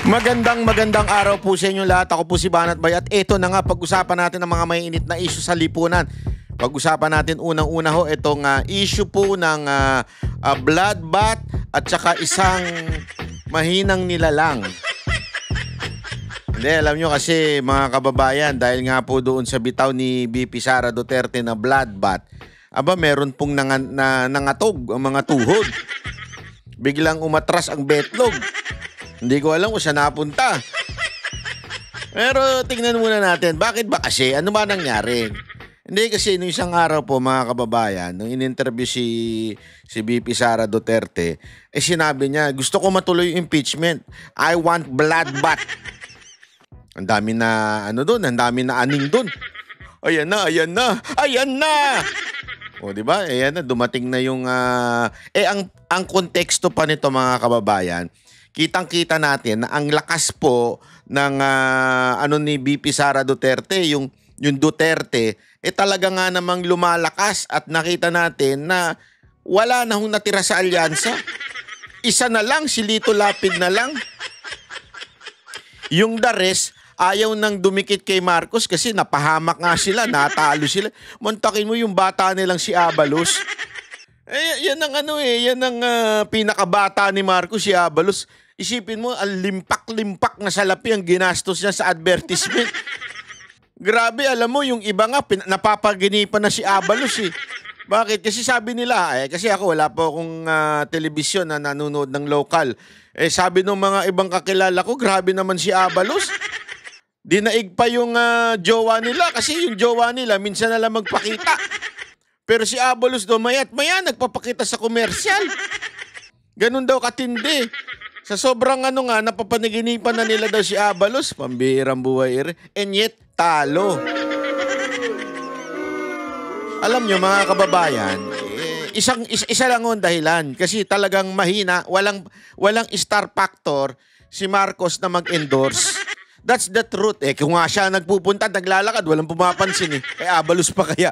Magandang araw po sa inyo lahat. Ako po si Banat Bay at ito na nga pag-usapan natin ang mga mainit na issue sa lipunan. Pag-usapan natin unang-una ho itong issue po ng bloodbath at saka isang mahinang nilalang. Hindi, alam nyo kasi mga kababayan, dahil nga po doon sa bitaw ni BP Sara Duterte na bloodbath, meron pong nangatog ang mga tuhod. Biglang umatras ang betlog. Hindi ko alam kung saan napunta. Pero tingnan muna natin, bakit ba kasi? Ano ba nangyari? Hindi kasi nung isang araw po mga kababayan, nung in-interview si BP Sara Duterte, sinabi niya, gusto ko matuloy yung impeachment. I want bloodbath. Ang dami na doon, ang dami na aning doon. Ayan na. O di ba? Ayan na, dumating na yung ang konteksto pa nito mga kababayan. Kitang-kita natin na ang lakas po ng ni BP Sara Duterte, yung Duterte, talaga nga namang lumalakas at nakita natin na wala na hong natira sa alyansa. Isa na lang, si Lito Lapid na lang. Yung the rest, ayaw nang dumikit kay Marcos kasi napahamak nga sila, natalo sila. Montakin mo yung bata nilang si Abalos. Yan ang pinakabata ni Marcos, si Abalos. Isipin mo, ang limpak-limpak na salapi ang ginastos niya sa advertisement. Grabe, alam mo, yung iba nga, napapaginipan na si Abalos eh. Bakit? Kasi sabi nila, kasi ako wala po akong telebisyon na nanonood ng local. Sabi ng mga ibang kakilala ko, grabe naman si Abalos. Dinaig pa yung jowa nila kasi yung jowa nila minsan na lang magpakita. Pero si Abalos daw maya't maya nagpapakita sa komersyal. Ganun daw katindi. Sa sobrang napapaniginipan na nila daw si Abalos, pambihirang buhay and yet talo. Alam nyo mga kababayan, isa lang ang dahilan kasi talagang mahina, walang star factor si Marcos na mag-endorse. That's the truth kung nga siya nagpupunta, naglalakad, walang pumapansin Kay Abalos pa kaya.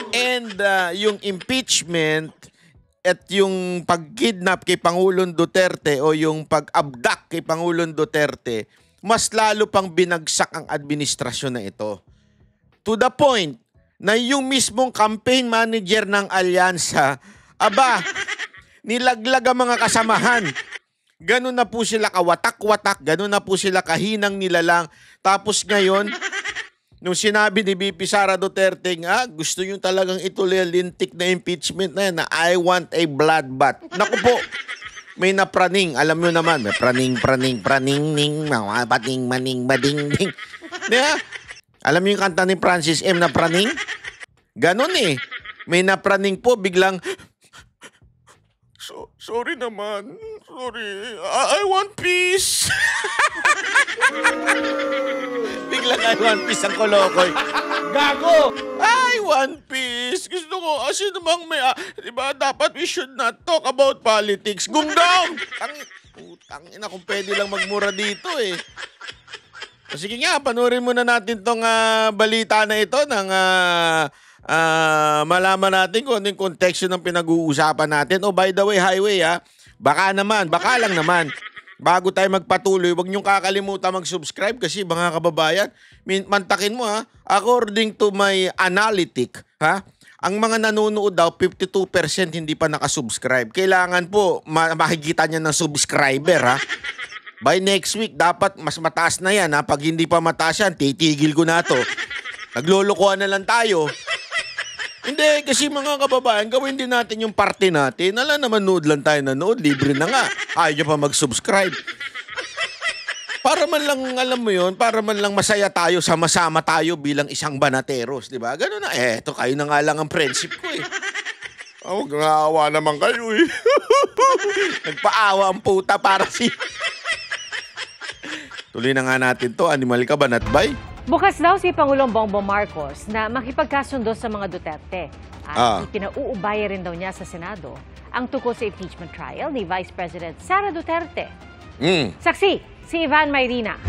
And yung impeachment at yung pag-kidnap kay Pangulong Duterte o yung pag-abduct kay Pangulong Duterte, mas lalo pang binagsak ang administrasyon na ito. To the point na yung mismong campaign manager ng alyansa, nilaglag ang mga kasamahan. Ganun na po sila kawatak-watak, ganun na po sila kahinang nilalang. Tapos ngayon, nung sinabi ni BP Sara Duterte gusto nyo talagang ituloy ang lintik na impeachment na yan na I want a bloodbath. Naku po, may napraning. Alam nyo naman, may praning, ning, pating, maning, bading, ding. Diba? Alam nyo yung kanta ni Francis M. na praning? Ganon May napraning po, biglang, sorry naman. Sorry. I want peace. Biglang I want peace ang kolokoy. Gago! I want peace. Gusto ko, sino bang may, diba, dapat we should not talk about politics. Gunggaw! Tangina, kung pwede lang magmura dito Sige nga, panoorin muna natin tong balita na ito ng malaman natin kung ano yung konteksto ng pinag-uusapan natin. By the way, highway baka lang naman. Bago tayo magpatuloy, huwag niyong kakalimutan mag-subscribe kasi mga kababayan, mantakin mo according to my analytic, ang mga nanonood daw, 52% hindi pa nakasubscribe. Kailangan po makikita niya ng subscriber, By next week, dapat mas mataas na yan, Pag hindi pa mataas yan, titigil ko na to. Naglolokohan na lang tayo. Hindi, kasi mga kababayan, gawin din natin yung parte natin. Naman nood lang tayo nanood, libre na nga. Ayaw nyo pa mag-subscribe. Para man lang, alam mo yun, para man lang masaya tayo, sama-sama tayo bilang isang banateros, di ba? Ganun na, eto, kayo na nga lang ang friendship ko Huwag nga awa naman kayo Nagpaawa ang puta para Tuloy na nga natin to, animal ka ba, Natbay? Bukas daw si Pangulong Bongbong Marcos na makipagkasundo sa mga Duterte. At pinauubaya rin daw niya sa Senado ang tungkol sa impeachment trial ni Vice President Sara Duterte. Saksi, si Ivan Mayrina.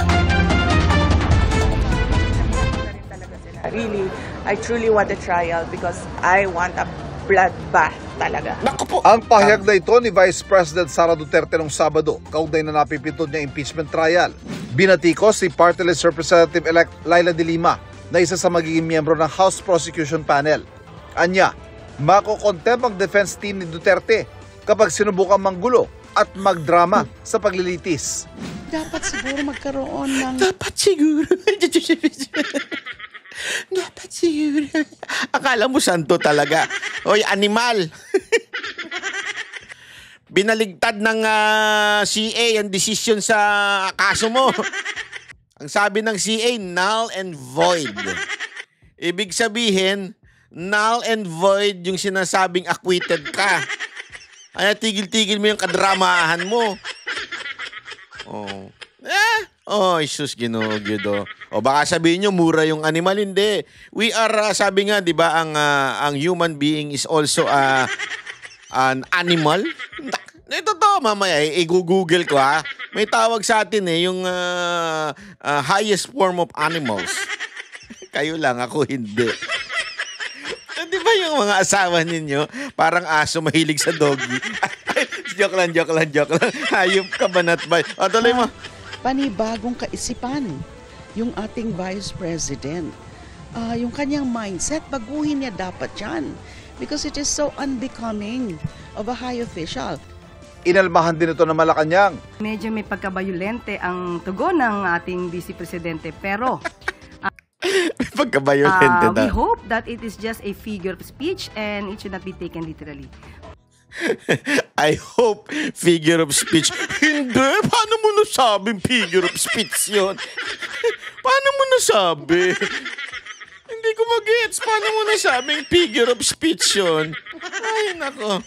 Really, I truly want a trial because I want a bloodbath. talaga. Naku po. Ang pahayag na ito ni Vice President Sara Duterte noong Sabado, kaugnay na napipintod niya impeachment trial. Binatikos si Party List Representative-elect Laila de Lima na isa sa magiging miyembro ng House Prosecution Panel. Anya, makokontempt ang defense team ni Duterte kapag sinubukan manggulo at magdrama sa paglilitis. Dapat siguro magkaroon ng... Dapat siguro. Dapat siguro. Akala mo santo talaga. Hoy, animal. Binaligtad ng CA ang desisyon sa kaso mo. Ang sabi ng CA, null and void. Ibig sabihin, null and void yung sinasabing acquitted ka. Ay, tigil-tigil mo yung kadramahan mo. Oh. Sus, Ginoo. O baka sabihin nyo, mura yung animal. Hindi. We are, sabi nga, di ba, ang human being is also an animal. Ito to, mamaya, i-google ko ha. May tawag sa atin yung highest form of animals. Kayo lang, ako hindi. Di ba yung mga asawa ninyo, parang aso mahilig sa doggy? joke lang. Hayop ka ba, Natbay? O, tuloy mo. Panibagong kaisipan yung ating Vice President. Yung kanyang mindset, baguhin niya dapat yan. Because it is so unbecoming of a high official. Inalmahan din ito ng Malacanang. Medyo may pagkabayolente ang tugon ng ating Vice Presidente, pero Pagkabayolente na. we hope that it is just a figure of speech and it should not be taken literally. I hope figure of speech. Hindi. Paano mo nasabing figure of speech yun? Paano mo nasabi? Hindi ko mag-gets. Paano mo nasabing figure of speech yun? Ay, nako.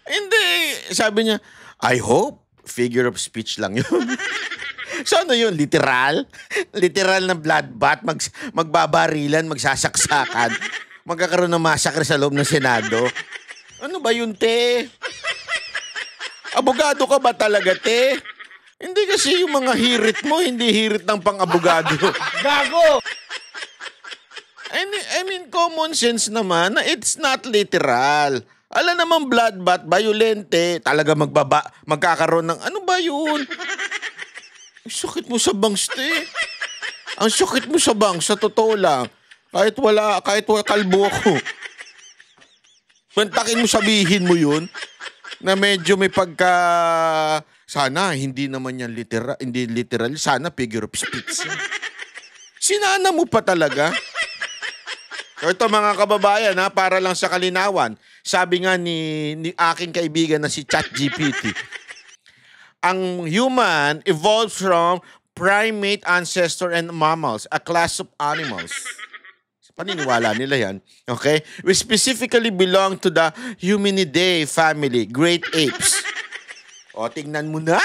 Hindi. Sabi niya, I hope figure of speech lang yun. So ano yun? Literal? Literal na bloodbath? Magbabarilan, magsasaksakan? Magkakaroon ng massacre sa loob ng Senado? Ano ba yun, te? Abogado ka ba talaga, te? Hindi kasi yung mga hirit mo, hindi hirit ng pang-abogado. Gago! I mean, common sense naman na it's not literal. Alam naman bloodbath, violente, talaga magkakaroon ng ano ba yun? Ang sakit mo sa bangs, te. Ang sakit mo sa bangs, sa totoo lang. Kahit wala kalbo ako. Mantakin mo, sabihin mo yun na medyo may pagka... Sana, hindi naman yan literal. Hindi literal. Sana figure of speech. Sinana mo pa talaga. Ito mga kababayan, para lang sa kalinawan. Sabi nga ni aking kaibigan na si ChatGPT, ang human evolved from primate ancestor and mammals, a class of animals. Paniniwala nila yan. Okay? We specifically belong to the Humanidae family, great apes. O, tingnan mo na.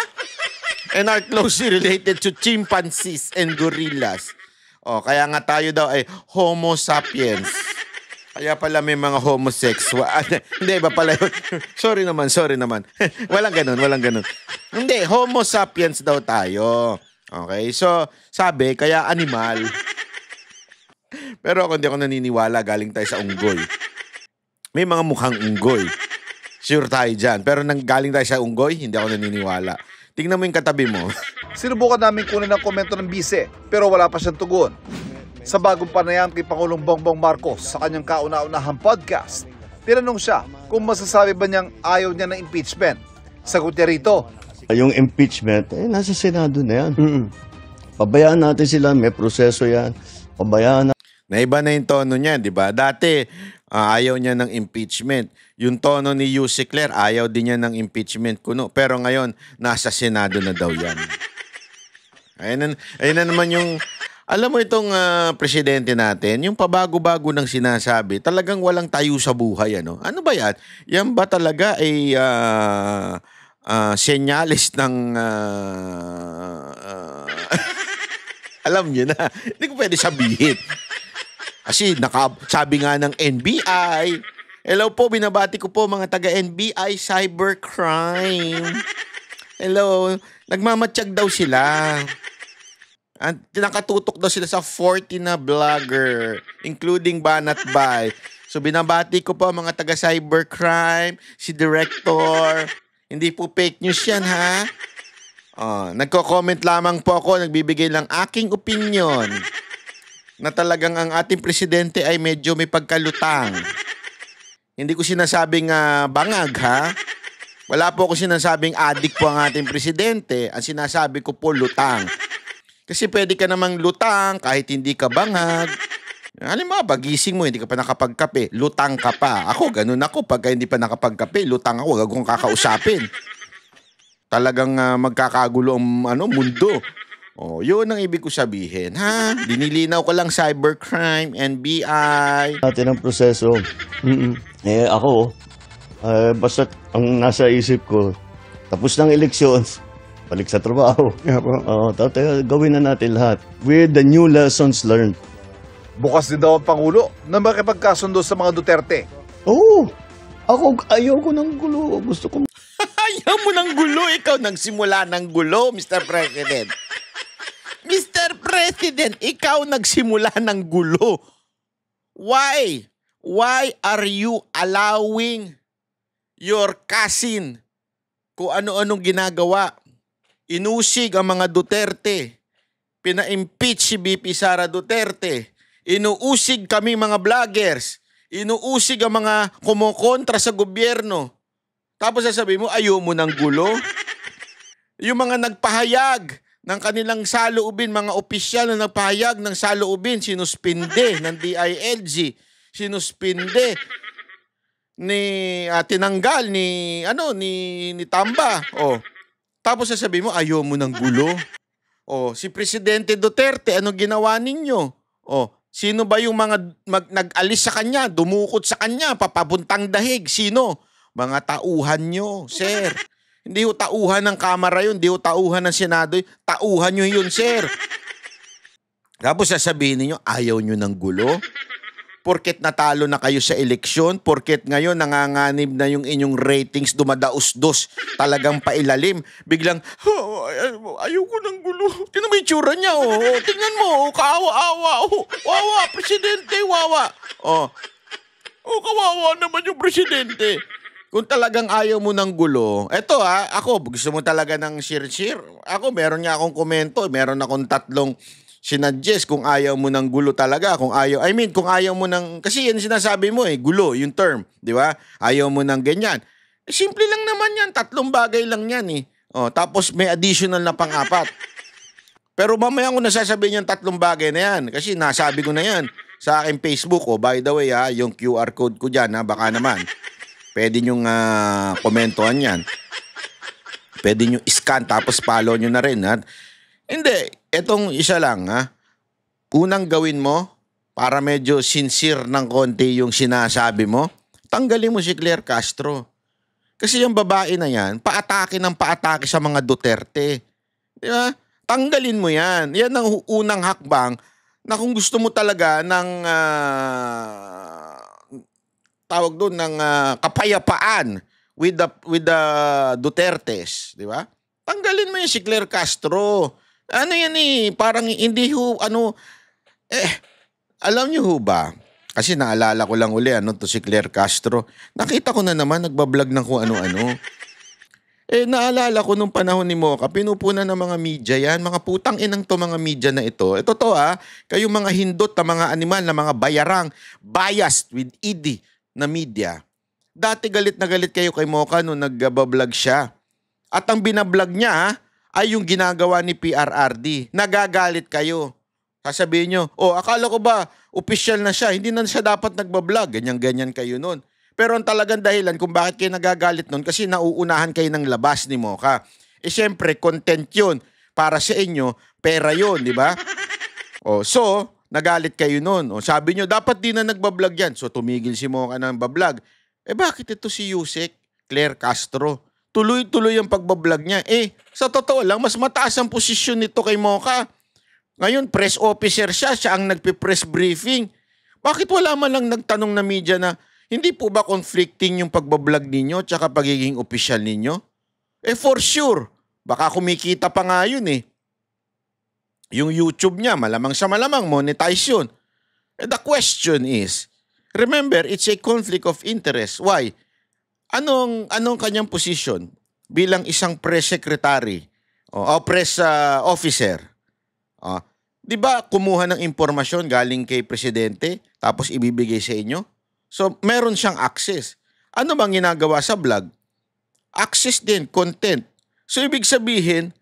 And are closely related to chimpanzees and gorillas. O, kaya nga tayo daw ay Homo sapiens. Kaya pala may mga homosexual. Hindi, iba pala yun. Sorry naman. Walang ganun. Hindi, Homo sapiens daw tayo. Okay? So, sabi, kaya animal. Pero ako hindi ako naniniwala, galing tayo sa unggoy. May mga mukhang unggoy. Sure tayo dyan. Pero nang galing tayo sa unggoy, hindi ako naniniwala. Tingnan mo yung katabi mo. Sinubukan namin kunin ang komento ng bise, pero wala pa siyang tugon. Sa bagong panayam kay Pangulong Bongbong Marcos sa kanyang kauna-unahang podcast, tinanong siya kung masasabi ba niyang ayaw niya ng impeachment. Sagot niya rito, yung impeachment, nasa Senado na yan. Pabayaan natin sila, may proseso yan. Pabayaan na. Naiba na yung tono niya, di ba? Dati, ayaw niya ng impeachment. Yung tono ni Yusek Claire, ayaw din niya ng impeachment kuno. Pero ngayon, nasa Senado na daw yan. Ayun na naman yung... Alam mo itong presidente natin, yung pabago-bago ng sinasabi, talagang walang tayo sa buhay. Ano ba yan? Yan ba talaga ay senyales ng... alam niyo na, hindi ko pwede sabihin. Kasi sabi nga ng NBI, hello po, binabati ko po mga taga-NBI cybercrime. Hello, nagmamatsyag daw sila. Nakatutok daw sila sa 40 na vlogger, including Banat Bay. So binabati ko po mga taga cybercrime, si Director. Hindi po fake news yan, ha? Nagko-comment lamang po ako, nagbibigay lang aking opinion na talagang ang ating presidente ay medyo may pagkalutang. Hindi ko sinasabing bangag, ha? Wala po ako sinasabing adik po ang ating presidente. Ang sinasabi ko po lutang. Kasi pwede ka namang lutang kahit hindi ka bangag. Halimbawa, gising mo, hindi ka pa nakapagkape, lutang ka pa. Ako, ganun ako. Pagka hindi pa nakapagkape, lutang ako. Huwag akong kakausapin. Talagang magkakagulo ang mundo. Yun ang ibig ko sabihin, ha? Dinilinaw ko lang cybercrime, NBI. Natin ang proseso. Ako, basta ang nasa isip ko, tapos ng elections, balik sa trabaho. Gawin na natin lahat with the new lessons learned. Bukas din daw ang Pangulo na makipagkasundo sa mga Duterte. Ako ayaw ko ng gulo. Gusto ko. Ayaw mo ng gulo. Ikaw nagsimula ng gulo, Mr. President. Mr. President, ikaw nagsimula ng gulo. Why? Why are you allowing your cousin kung ano-anong ginagawa? Inusig ang mga Duterte. Pina-impeach si BP Sara Duterte. Inuusig kami mga vloggers. Inuusig ang mga kumukontra sa gobyerno. Tapos sasabihin mo, ayaw mo ng gulo? Yung mga nagpahayag ng kanilang saloobin, mga opisyal na nagpahayag ng saloobin, sinuspinde ng DILG, sinuspinde tinanggal ni Tamba. Tapos sasabihin mo, ayaw mo ng gulo? Si Presidente Duterte, anong ginawa ninyo? Sino ba yung mga nag-alis sa kanya, dumukot sa kanya, papabuntang dahig? Sino? Mga tauhan nyo, sir. Hindi ho tauhan ng Kamara yun, hindi ho tauhan ng Senado yun. Tauhan nyo yun, sir. Tapos sasabihin niyo ayaw nyo ng gulo? Porket natalo na kayo sa eleksyon, porket ngayon nanganganib na yung inyong ratings dumadaos-dos, talagang pailalim. Biglang, ayaw ko ng gulo. Tingnan mo yung tsura niya, tingnan mo, kaawa-awa. Wawa, presidente, wawa. Kawawa naman yung presidente. Kung talagang ayaw mo ng gulo, eto ako, gusto mo talaga ng share-share. Ako, meron niya akong komento, meron akong 3 sinadjust kung ayaw mo ng gulo talaga. Kung ayaw mo ng, kasi yan sinasabi mo gulo, yung term, di ba? Ayaw mo ng ganyan. Simple lang naman yan, 3 bagay lang yan tapos may additional na pang-4. Pero mamaya ko nasasabihin yung 3 bagay na yan, kasi nasabi ko na yan sa aking Facebook. By the way yung QR code ko dyan, baka naman. Pwede nyong komentuhan yan. Pwede nyo scan tapos follow nyo na rin. Hindi, etong isa lang Unang gawin mo, para medyo sincere ng konti yung sinasabi mo, tanggalin mo si Claire Castro. Kasi yung babae na yan, paatake ng paatake sa mga Duterte. Di ba? Tanggalin mo yan. Yan ang unang hakbang na kung gusto mo talaga ng tawag doon ng kapayapaan with the Dutertes, di ba? Tanggalin mo yung si Claire Castro. Ano yan parang hindi alam niyo ho ba? Kasi naalala ko lang uli to si Claire Castro. Nakita ko na naman nagbablog ng kung ano-ano. Naalala ko nung panahon ni Mocha, pinupunan ng mga media yan, mga putang inang to mga media na ito. Ito to kayong mga hindot na mga animal na mga bayarang, biased with ED na media. Dati galit na galit kayo kay Mocha nung nagbablog siya. At ang binablog niya ay yung ginagawa ni PRRD. Nagagalit kayo. Sasabihin nyo, akala ko ba official na siya, hindi na siya dapat nagbablog. Ganyan-ganyan kayo nun. Pero ang talagang dahilan kung bakit kayo nagagalit nun, kasi nauunahan kayo ng labas ni Mocha. Siyempre, content yun. Para sa inyo, pera yun, di ba? So, nagalit kayo nun. Sabi nyo, dapat di na nagbablog yan. So, tumigil si Mocha ng bablog. Bakit ito si Yusek Claire Castro? Tuloy-tuloy ang pagbablog niya. Sa totoo lang, mas mataas ang posisyon nito kay Mocha. Ngayon, press officer siya ang nagpe-press briefing. Bakit wala man lang nagtanong na media na, hindi po ba conflicting yung pagbablog ninyo tsaka pagiging opisyal ninyo? For sure. Baka kumikita pa nga yun Yung YouTube niya, malamang sa malamang, monetize yun. The question is, remember, it's a conflict of interest. Why? Anong kanyang position bilang isang press secretary o press officer? Di ba kumuha ng impormasyon galing kay presidente tapos ibibigay sa inyo? So, meron siyang access. Ano bang ginagawa sa vlog? Access din, content. So, ibig sabihin,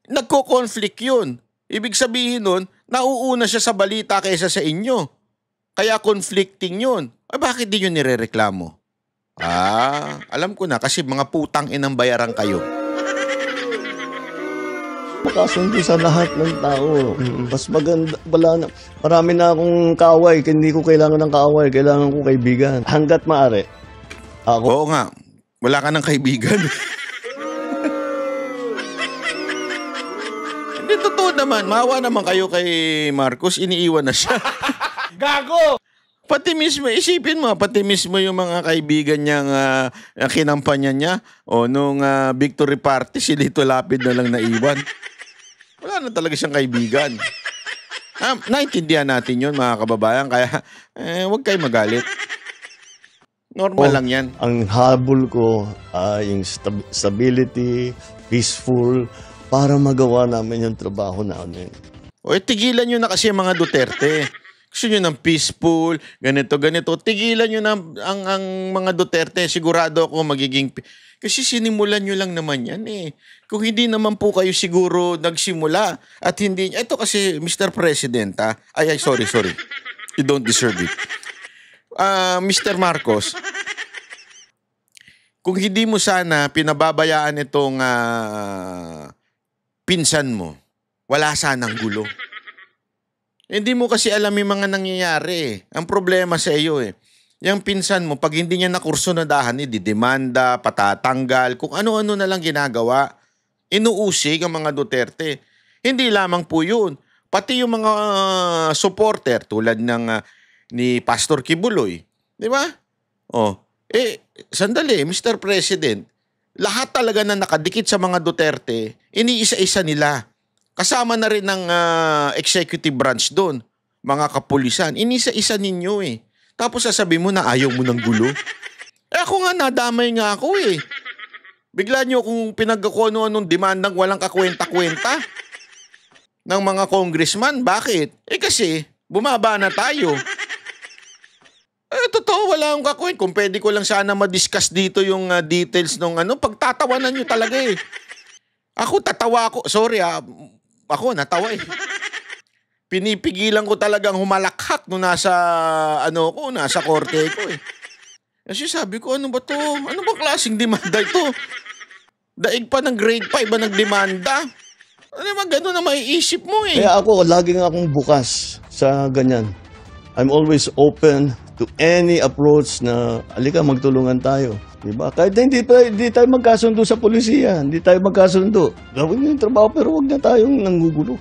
nagko-conflict yun. Ibig sabihin nun, nauuna siya sa balita kaysa sa inyo. Kaya conflicting yun. Bakit di nyo nirereklamo? Alam ko na, kasi mga putang inang bayaran kayo. Makasundo sa lahat ng tao. Mas maganda, marami na akong kaaway, hindi ko kailangan ng kaaway, kailangan ko kaibigan. Hanggat maaari. Oo nga, wala ka ng kaibigan. Hindi, totoo naman, maawa naman kayo kay Marcos, iniiwan na siya. Gago! Pati mismo, isipin mo, pati mismo yung mga kaibigan niyang kinampanya niya o nung victory party, si Lito Lapid na lang naiwan. Wala na talaga siyang kaibigan. Naintindihan natin yun, mga kababayan, kaya huwag kayo magalit. Normal lang yan. Ang habol ko ay yung stability, peaceful, para magawa namin yung trabaho namin. Tigilan nyo na kasi yung mga Duterte. Gusto nyo ng peaceful, ganito. Tigilan nyo na ang mga Duterte. Sigurado ako magiging... Kasi sinimulan nyo lang naman yan eh. Kung hindi naman po kayo siguro nagsimula at hindi... Ito kasi, Mr. President, sorry. You don't deserve it. Mr. Marcos, kung hindi mo sana pinababayaan itong pinsan mo, wala sanang gulo. Hindi mo kasi alam yung mga nangyayari eh. Ang problema sa iyo eh. Yung pinsan mo, pag hindi niya nakursunadahan, didemanda, patatanggal, kung ano-ano na lang ginagawa, inuusig ang mga Duterte. Hindi lamang po yun. Pati yung mga supporter tulad ni Pastor Kibuloy. Di ba? Sandali, Mr. President, lahat talaga na nakadikit sa mga Duterte, iniisa-isa nila. Kasama na rin ng executive branch doon, mga kapulisan. Inisa-isa ninyo eh. Tapos sasabihin mo na ayaw mo ng gulo. Ako nga, nadamay nga ako eh. Bigla nyo kung pinagkakuno anong demandang walang kakwenta-kwenta ng mga congressman. Bakit? Kasi bumaba na tayo. Totoo, wala akong kakwenta. Kung pwede ko lang sana ma-discuss dito yung details ng pagtatawanan nyo talaga eh. Ako, tatawa ako. Sorry ako natawa eh. Pinipigilan ko talagang humalakhak nung nasa korte ko eh. Kasi sabi ko, ano ba to? Ano ba klaseng demanda ito? Daig pa ng grade 5 ba nagdemanda? Ano ba gano'n na maiisip mo eh? Kaya ako, laging akong bukas sa ganyan. I'm always open to any approach na, alika, magtulungan tayo. Diba? Kahit hindi tayo magkasundo sa polisiya, hindi tayo magkasundo. Gawin yung trabaho pero huwag na tayong nanggugulo.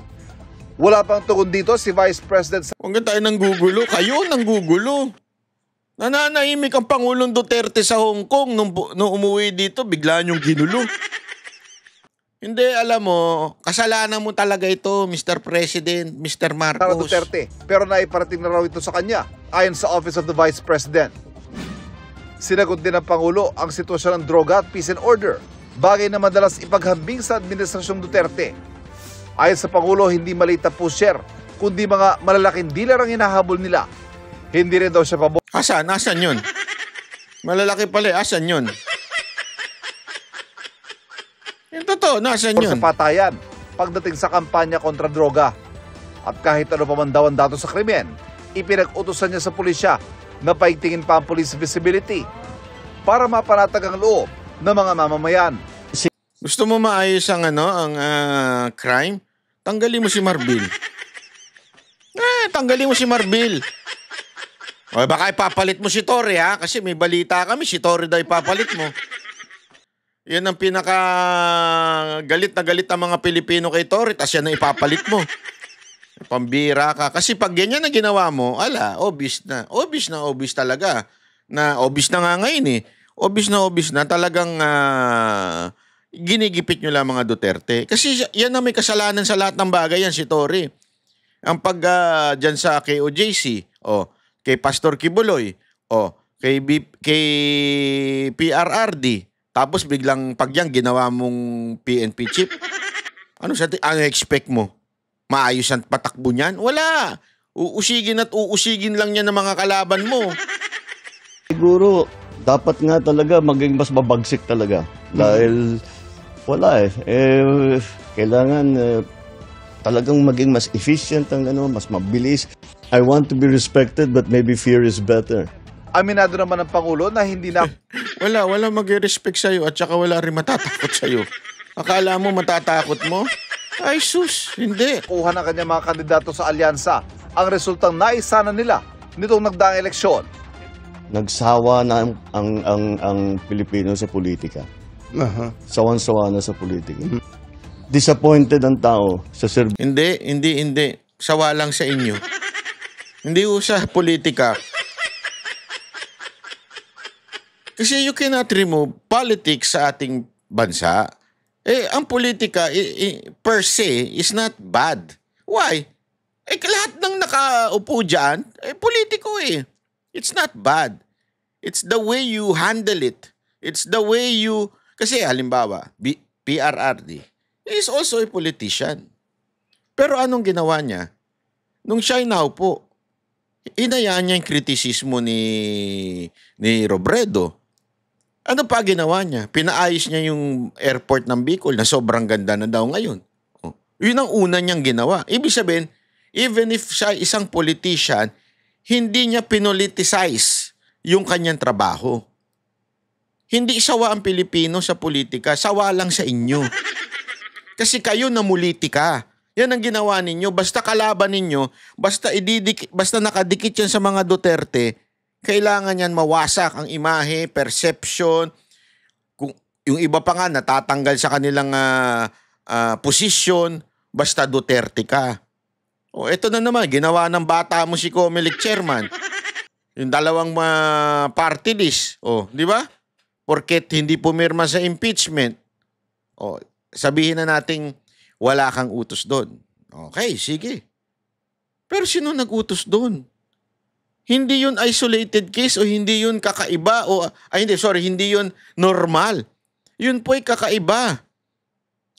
Wala pang tugon dito si Vice President. Huwag na tayo nanggugulo. Kayo nanggugulo. Nananahimik ang Pangulong Duterte sa Hong Kong nung umuwi dito, bigla niyong ginulo. Hindi, alam mo, kasalanan mo talaga ito, Mr. President, Mr. Marcos. Sara Duterte, pero naiparating na raw ito sa kanya, ayon sa Office of the Vice President. Sinagot din ng Pangulo ang sitwasyon ng droga at peace and order, bagay na madalas ipaghambing sa Administrasyong Duterte. Ayon sa Pangulo, hindi maliit na pusher, kundi mga malalaking dealer ang hinahabol nila. Hindi rin daw siya pabor. Asan yun? Malalaki pala, asan yun? Yung totoo, nasan yun? Sa patayan, pagdating sa kampanya kontra droga. At kahit ano pa man daw ang dato sa krimen, ipinag-utusan niya sa pulisya na paigtingin pa ang police visibility para mapanatag ang loob ng mga mamamayan. Gusto mo maayos ang crime? Tanggalin mo si Marbil. Tanggalin mo si Marbil. O baka ipapalit mo si Torre ha? Kasi may balita kami, si Torre daw ipapalit mo. Yan ang pinaka galit na galit ang mga Pilipino kay Torre, tas yan ang ipapalit mo. Pambira ka. Kasi pag ganyan na ginawa mo, obvious na. Obvious talaga. Obvious na nga ngayon eh. Obvious na talagang ginigipit nyo lang mga Duterte. Kasi yan na may kasalanan sa lahat ng bagay yan, si Torre. Ang dyan sa KOJC, kay Pastor Kibuloy, kay PRRD, tapos biglang pagyan ginawa mong PNP chief. Ano expect mo? Maayos ang patakbo niyan? Wala. Uusigin at uusigin lang niya ng mga kalaban mo. Siguro, dapat nga talaga maging mas mabagsik talaga. Dahil wala kailangan talagang maging mas efficient ang mas mabilis. I want to be respected but maybe fear is better. Aminado naman ng Pangulo na hindi na Wala mag-respect sa'yo at saka wala rin matatakot sa'yo. Akala mo matatakot mo? Ay sus, hindi. kuha ng kanyang mga kandidato sa alyansa ang resultang naisana nila nitong nagdaang eleksyon. Nagsawa na ang Pilipino sa politika. Sawan-sawa na sa politika. Disappointed ang tao sa service. Hindi. Sawa lang sa inyo. Hindi sa politika. Kasi you cannot remove politics sa ating bansa. Ang politika per se is not bad. Why? Lahat ng nakaupo dyan, politiko It's not bad. It's the way you handle it. It's the way you... Kasi halimbawa, PRRD is also a politician. Pero anong ginawa niya? Nung siya'y naupo, hinayaan niya yung kritisismo ni Robredo. Ano pa ginawa niya? Pinaayos niya yung airport ng Bicol na sobrang ganda na daw ngayon. Yun ang una niyang ginawa. Ibig sabihin, even if siya isang politician, hindi niya pinoliticize yung kanyang trabaho. Hindi sawa ang Pilipino sa politika, sawa lang sa inyo. Kasi kayo namulitika. Yan ang ginawa ninyo. Basta kalaban ninyo, basta nakadikit yan sa mga Duterte, kailangan yan mawasak ang imahe, perception. Kung yung iba pa nga natatanggal sa kanilang posisyon, basta Duterte ka. Ito na naman, ginawa ng bata mo si Comelec chairman. Yung dalawang party list. Di ba? Porket hindi pumirma sa impeachment. Sabihin na nating wala kang utos doon. Okay, sige. Pero sino nag-utos doon? Hindi yun isolated case o hindi yun kakaiba hindi yun normal. Yun po'y kakaiba.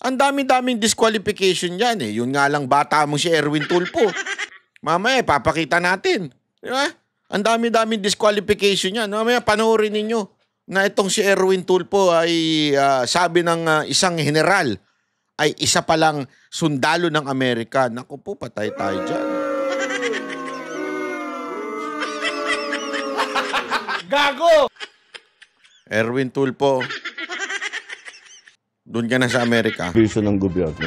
Ang dami-daming disqualification yan Yun nga lang bata mo si Erwin Tulfo. Mamaya, papakita natin. Di ba? Ang dami-daming disqualification yan. Mamaya, panoorin ninyo na itong si Erwin Tulfo ay sabi ng isang general ay isa palang sundalo ng Amerika. Naku po, patay tayo dyan. Gago! Erwin Tulfo, doon ka na sa Amerika. Vision ng gobyerno.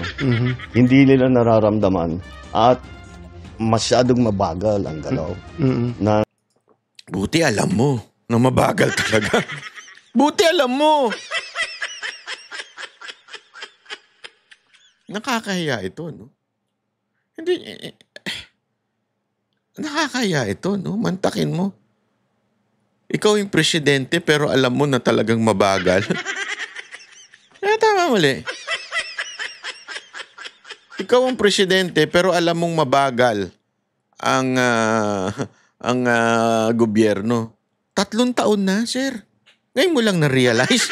Hindi nila nararamdaman at masyadong mabagal ang galaw. Na Buti alam mo na mabagal talaga. Buti alam mo. Nakakahiya ito, no? Hindi, nakakahiya ito, no? Mantakin mo. Ikaw yung presidente pero alam mo na talagang mabagal. Tama mali. Ikaw ang presidente pero alam mong mabagal ang gobyerno. 3 taon na, sir. Ngayon mo lang na-realize.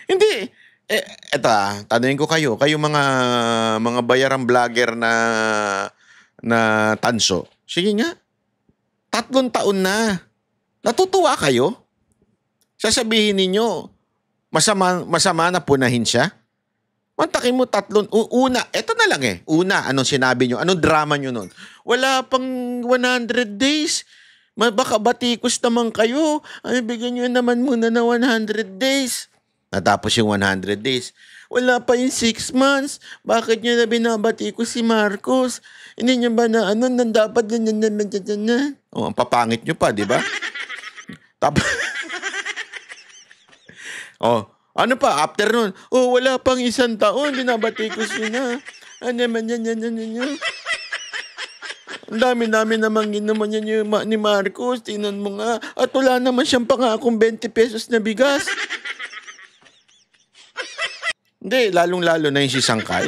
Hindi. Eto tanungin ko kayo mga bayarang vlogger na tanso. Sige nga. 3 taon na. Natutuwa kayo? Sasabihin ninyo, masama na punahin siya? Mantakin mo 3. Una, eto na lang Una, anong sinabi nyo? Anong drama nyo nun? Wala pang 100 days. Baka batikos naman kayo. Ay, bigyan nyo naman muna na 100 days. Natapos yung 100 days. Wala pa yung 6 months. Bakit nyo na binabatikos si Marcos? Hindi nyo ba na dapat na? Ang papangit nyo pa, di ba? Tapos, ano pa, after nun, wala pang 1 taon, binabatikos nyo na. Ano man yan. Ang dami-dami namang ginaman yan ni Marcos, tingnan mo nga. At wala naman siyang pangakong 20 pesos na bigas. Hindi, lalong-lalo na yung si Sangkay.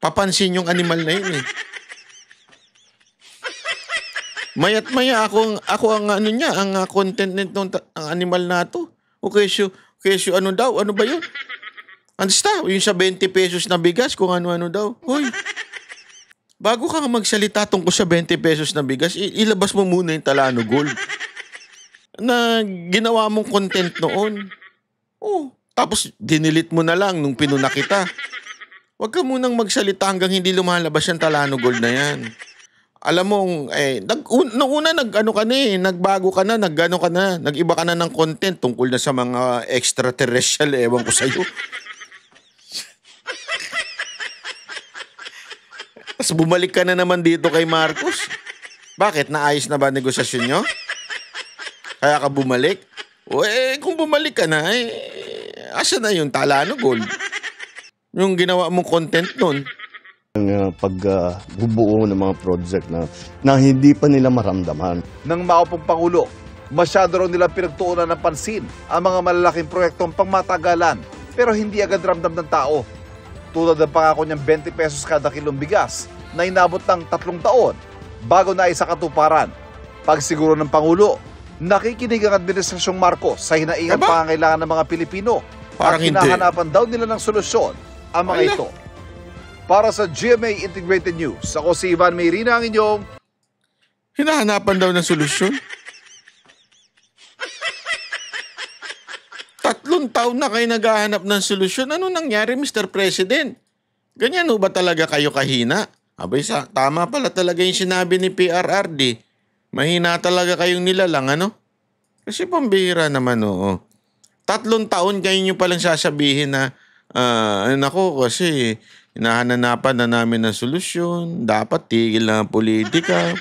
Papansin yung animal na yun Mayat maya ako ang ano niya, ang content nitong ang animal na to. O kesyo ano daw? Ano ba 'yun? Basta, yung sa 20 pesos na bigas kung ano-ano daw. Hoy. Bago ka magsalita tungkol sa 20 pesos na bigas, ilabas mo muna yung Talano Gold na ginawa mong content noon. Oh, tapos dinilit mo na lang nung pinuna kita. Huwag ka munang magsalita hanggang hindi lumalabas yung Talano Gold na yan. Alam mo, nung una nagbago ka na, nag-iba ka na ng content tungkol na sa mga extraterrestrial, ewan ko sa'yo. Tapos bumalik ka na naman dito kay Marcos. Bakit? Naayos na ba negosasyon nyo? Kaya ka bumalik? O kung bumalik ka na, asa na yung Talano Gold? Yung ginawa mong content nun. Ang pagbubuo ng mga project na hindi pa nila maramdaman. Nang maupong Pangulo, masyado raw nilang pinagtuunan ng pansin ang mga malalaking proyektong pangmatagalan pero hindi agad ramdam ng tao. Tulad ng pangako niyang 20 pesos kada kilong bigas na inabot ng 3 taon bago na isa katuparan. Pagsiguro ng Pangulo, nakikinig ang Administrasyong Marcos sa hinaingang pangangailangan ng mga Pilipino at hinahanapan daw nila ng solusyon ang mga ito. Para sa GMA Integrated News, ako si Ivan Mayrina, ang inyong... Hinahanapan daw ng solusyon? 3 taon na kayo naghahanap ng solusyon. Ano nangyari, Mr. President? Ganyan ho ba talaga kayo kahina? Abay, tama pala talaga yung sinabi ni PRRD. Mahina talaga kayong nilalang, ano? Kasi pambihira naman, oo. 3 taon kayo nyo palang sasabihin na, nako, kasi hinahananapan na namin ng solusyon. Dapat tigil na ang politika.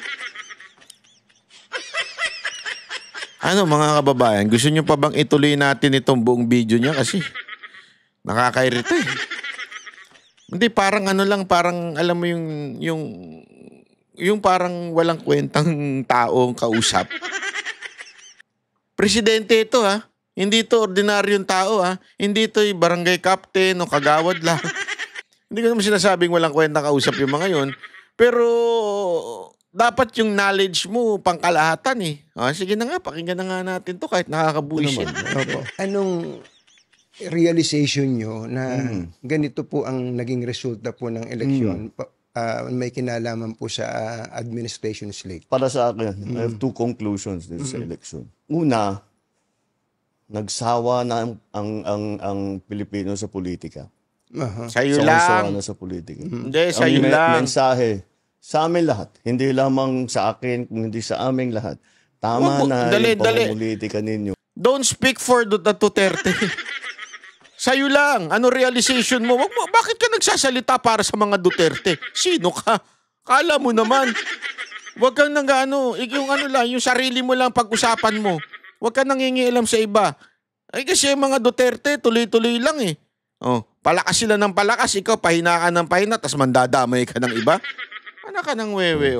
Ano mga kababayan, gusto nyo pa bang ituloy natin itong buong video niya kasi nakakairita eh. Hindi, parang ano lang, parang alam mo yung parang walang kwentang taong kausap. Presidente ito ha, hindi ito ordinaryong tao ha, hindi ito yung barangay captain o kagawad lang. Hindi ko naman sinasabing walang kwentang kausap yung mga yun, pero dapat yung knowledge mo pangkalahatan eh. Sige na nga, pakinggan na nga natin to kahit nakakabuisit. Anong realization nyo na ganito po ang naging resulta po ng eleksyon? May kinalaman po sa administration slate. Para sa akin, I have 2 conclusions dito sa eleksyon. Una, nagsawa na ang Pilipino sa politika. Sa'yo lang. Na sa politika. Hindi, sa'yo lang. Mensahe sa amin lahat. Hindi lamang sa akin, kung hindi sa aming lahat. Tama na yung pamumulitika ninyo. Don't speak for the Duterte. Sa'yo lang. Ano realization mo? Bakit ka nagsasalita para sa mga Duterte? Sino ka? Kala mo naman. Huwag kang yung sarili mo lang pag-usapan mo. Huwag kang nangingialam sa iba. Ay kasi mga Duterte, tuloy-tuloy lang eh. Palakas sila ng palakas, ikaw pahina ka ng pahina, tas mandadamay ka ng iba. Ano ka ng wewe,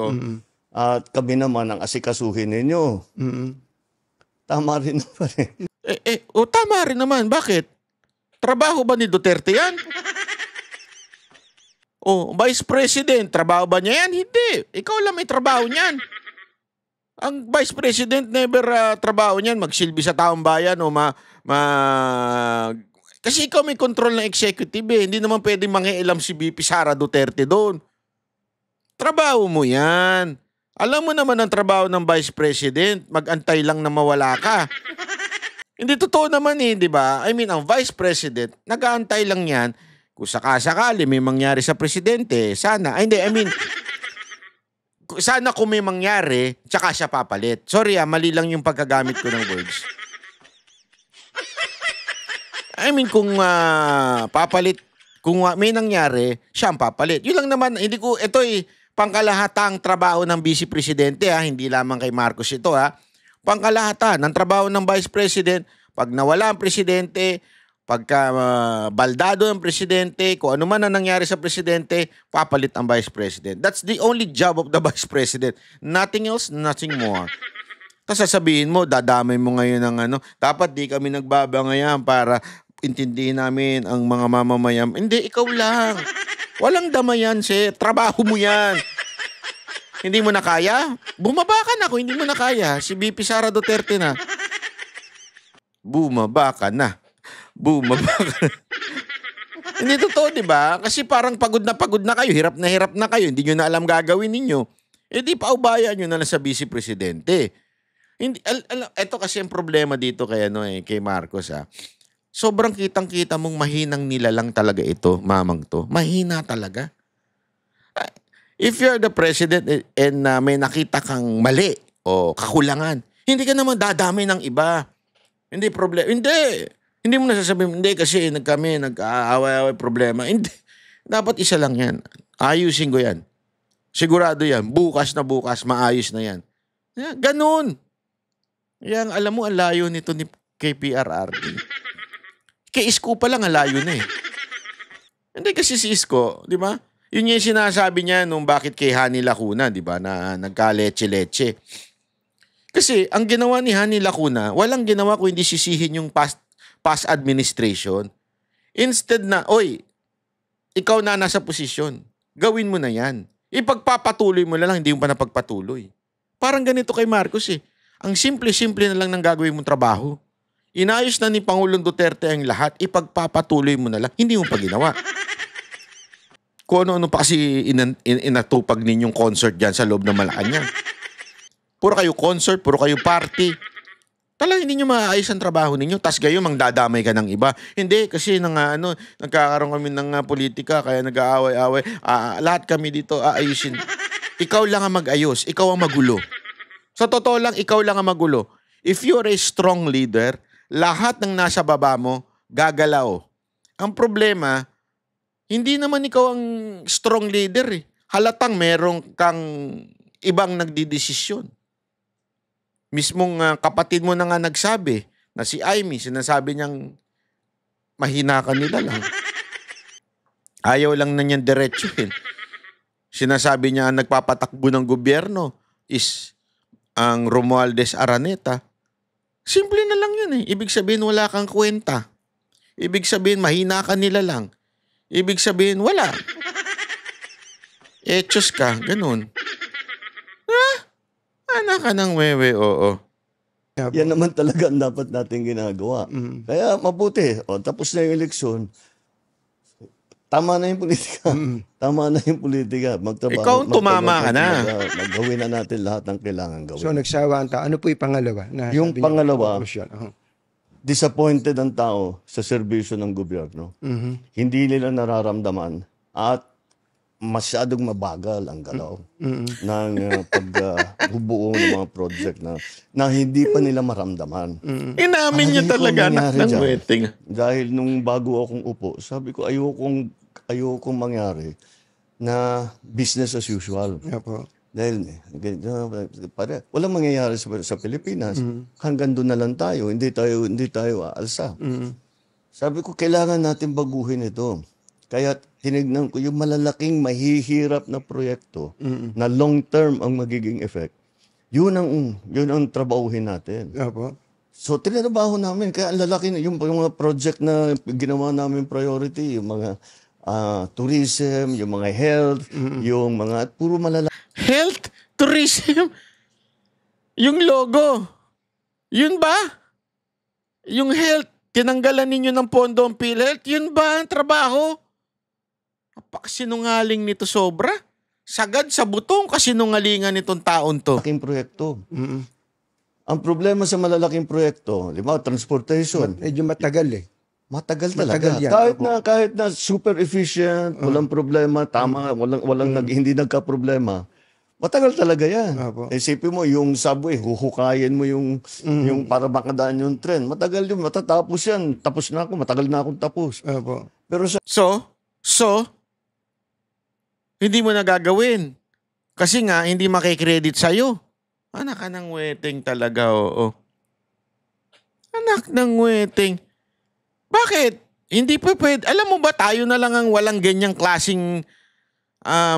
At kami naman ang asikasuhin ninyo. Tama rin naman eh. Tama rin naman. Bakit? Trabaho ba ni Duterte yan? Vice President, trabaho ba niya yan? Hindi. Ikaw lang may trabaho niyan. Ang Vice President never trabaho niyan, magsilbi sa taong bayan o kasi ikaw may control ng executive eh. Hindi naman pwedeng mangialam si VP Sara Duterte doon. Trabaho mo yan. Alam mo naman ang trabaho ng Vice President, mag-antay lang na mawala ka. Hindi totoo naman eh, di ba? I mean, ang Vice President, nag-aantay lang yan kung sakasakali may mangyari sa Presidente. Sana, sana kung may mangyari, tsaka siya papalit. Sorry mali lang yung pagkagamit ko ng words. I mean, kung papalit, kung may nangyari, siya ang papalit. Yun lang naman, pangkalahatang trabaho ng Vice Presidente hindi lamang kay Marcos ito Pangkalahatan ng trabaho ng Vice President, pag nawala ang Presidente, pagka baldado ang Presidente, kung ano man ang nangyari sa Presidente, papalit ang Vice President. That's the only job of the Vice President. Nothing else, nothing more. Tapos sasabihin mo, dadamay mo ngayon ng dapat di kami nagbabangayan para intindihin namin ang mga mamamayan. Hindi, ikaw lang. Walang damayan, sir. Trabaho mo yan. Hindi mo na kaya? Bumaba ka na kung hindi mo na kaya. Si VP Sara Duterte na. Bumaba ka na. Bumaba ka na. Hindi totoo, di ba? Kasi parang pagod na kayo. Hirap na kayo. Hindi nyo na alam gagawin ninyo. Eh di paubayan nyo na lang sa Vice Presidente. Hindi, ito kasi ang problema dito kay, kay Marcos. Sobrang kitang-kita mong mahinang nilalang talaga ito, mamang to. Mahina talaga. If you're the president and may nakita kang mali o kakulangan, hindi ka naman dadamay ng iba. Hindi problema. Hindi mo nasasabihin, hindi kasi nag-aaway-aaway problema. Hindi. Dapat isa lang yan. Ayusin ko yan. Sigurado yan. Bukas na bukas, maayos na yan. Ganun. Yan, alam mo, ang layo nito ni KPRRD. Kay Isko pa lang ang layo na eh. Hindi kasi si Isko, di ba? Yun yung sinasabi niya nung bakit kay Hani Lacuna, di ba, na nagka-leche-leche. Kasi ang ginawa ni Hani Lacuna, walang ginawa kung hindi sisihin yung past administration. Instead na, oy, ikaw na nasa posisyon, gawin mo na yan. Ipagpapatuloy mo na lang, hindi mo pa napagpatuloy. Parang ganito kay Marcos eh. Ang simple-simple na lang ng gagawin mong trabaho. Inayos na ni Pangulong Duterte ang lahat, ipagpapatuloy mo na lang, hindi mo pa ginawa. Kung ano-ano pa kasi inatupag ninyong concert dyan sa loob ng Malacanang. Puro kayo concert, puro kayo party. Talagang hindi nyo maayos ang trabaho ninyo. Tas gayon, mangdadamay ka ng iba. Hindi, kasi nagkakaroon kami ng politika, kaya nag-aaway-aaway. Lahat kami dito aayusin. Ikaw lang ang mag-ayos. Ikaw ang magulo. Sa totoo lang, ikaw lang ang magulo. If you're a strong leader, lahat ng nasa baba mo, gagalaw. Ang problema, hindi naman ikaw ang strong leader eh. Halatang merong kang ibang nagdidesisyon. Mismong kapatid mo na nga nagsabi na si Amy, sinasabi niyang mahina ka nila lang. Ayaw lang na niyan diretsuhin. Sinasabi niya ang nagpapatakbo ng gobyerno is ang Romualdez Araneta. Simple na lang yun eh. Ibig sabihin wala kang kwenta. Ibig sabihin mahina ka nila lang. Ibig sabihin wala. Echos ka, ganun. Anak ka ng wewe, oo. Yan naman talaga ang dapat natin ginagawa. Kaya mabuti. Tapos na yung eleksyon. Tama na yung politika. Tama na yung politika. Magtrabaho. Ikaw tumama ka na. Maggawin na natin lahat ng kailangan gawin. So nagsawa ang tao. Ano po yung pangalawa? Yung pangalawa, disappointed ang tao sa serbisyo ng gobyerno. Hindi nila nararamdaman at masyadong mabagal ang galaw ng pagbubuo ng mga project na hindi pa nila maramdaman. Inamin niya talaga ng wedding. Dahil nung bago akong upo, sabi ko ayokong mangyari na business as usual. Opo. Dahil walang mangyayari sa Pilipinas. Hanggang doon na lang tayo. Hindi tayo aalsa. Sabi ko, kailangan natin baguhin ito. Kaya tinignan ko yung malalaking mahihirap na proyekto na long-term ang magiging effect. Yun ang trabahuhin natin. Opo. So, tinatrabaho namin. Kaya ang lalaki, yung mga project na ginawa namin priority, yung mga tourism, yung mga health, yung mga puro malalaki. Health? Tourism? Yung logo? Yun ba? Yung health? Tinanggalan ninyo ng pondo ang PhilHealth? Yun ba ang trabaho? Napakasinungaling nito sobra. Sagad sa butong kasinungalingan nitong taon to. Malaking proyekto. Ang problema sa malalaking proyekto, transportation. Medyo matagal eh. Matagal talaga. Matagal yan. Kahit na super efficient, walang problema, tama, hindi nagka-problema. Matagal talaga yan. Opo. Isipin mo, yung subway, huhukayin mo yung para makadaan yung tren. Matagal yun, matatapos yan. Tapos na ako, matagal na akong tapos. Opo. Pero So, hindi mo na gagawin. Kasi nga, hindi makikredit sa'yo. Anak ka ng wedding talaga, oo. Anak ng wedding. Bakit? Hindi pa pwede. Alam mo ba, tayo na lang ang walang ganyang klaseng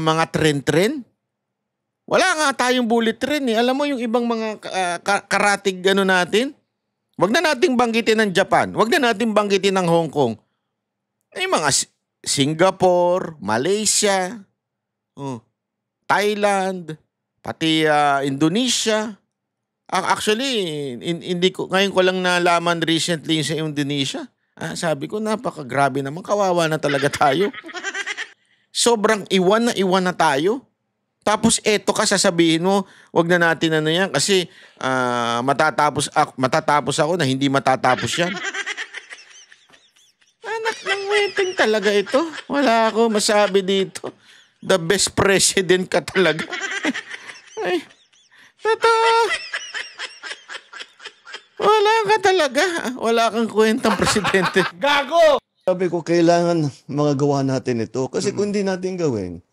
mga tren-tren? Wala nga tayong bullet train eh. Alam mo yung ibang mga karatig natin? Wag na nating banggitin ng Japan. Wag na nating banggitin ng Hong Kong. Yung mga Singapore, Malaysia, Thailand, pati Indonesia. Actually, hindi ko, ngayon ko lang nalaman recently sa Indonesia. Sabi ko, napakagrabe naman, kawawa na talaga tayo. Sobrang iwan na tayo. Tapos eto ka, sasabihin mo, wag na natin ano yan kasi matatapos ako na hindi matatapos yan. Anak ng weteng talaga ito. Wala ako masabi dito. The best president ka talaga. Ay, totoo. Wala ka talaga. Wala kang kwentang presidente. Gago! Sabi ko, kailangan magawa natin ito. Kasi kung hindi natin gawin,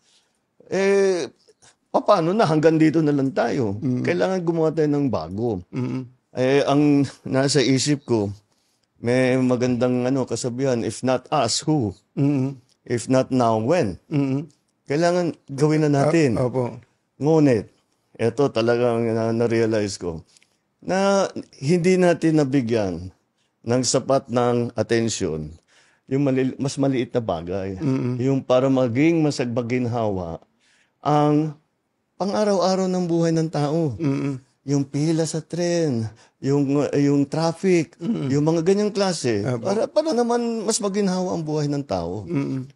paano na? Hanggang dito na lang tayo. Kailangan gumawa tayo ng bago. Ang nasa isip ko, may magandang kasabihan, if not us, who? If not now, when? Kailangan gawin na natin. Ngunit, ito talagang na-realize ko, na hindi natin nabigyan ng sapat ng atensyon yung mas maliit na bagay. Yung para maging masagbaginhawa ang pang-araw-araw ng buhay ng tao. Yung pila sa tren, yung traffic, yung mga ganyang klase. Para naman mas maginhawa ang buhay ng tao.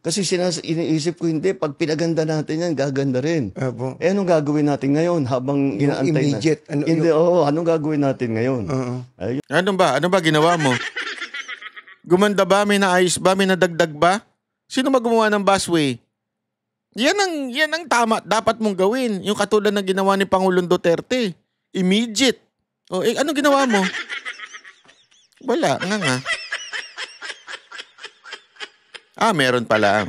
Kasi iniisip ko, hindi, pag pinaganda natin yan, gaganda rin. Anong gagawin natin ngayon habang inaantay immediate, na? Anong gagawin natin ngayon? Ano ba ginawa mo? Gumanda ba? May naayos ba? May nadagdag ba? Sino gumawa ng busway? Yan ang tama. Dapat mong gawin. Yung katulad na ginawa ni Pangulong Duterte. Immediate. Ano ginawa mo? Wala. Nga. Meron pala.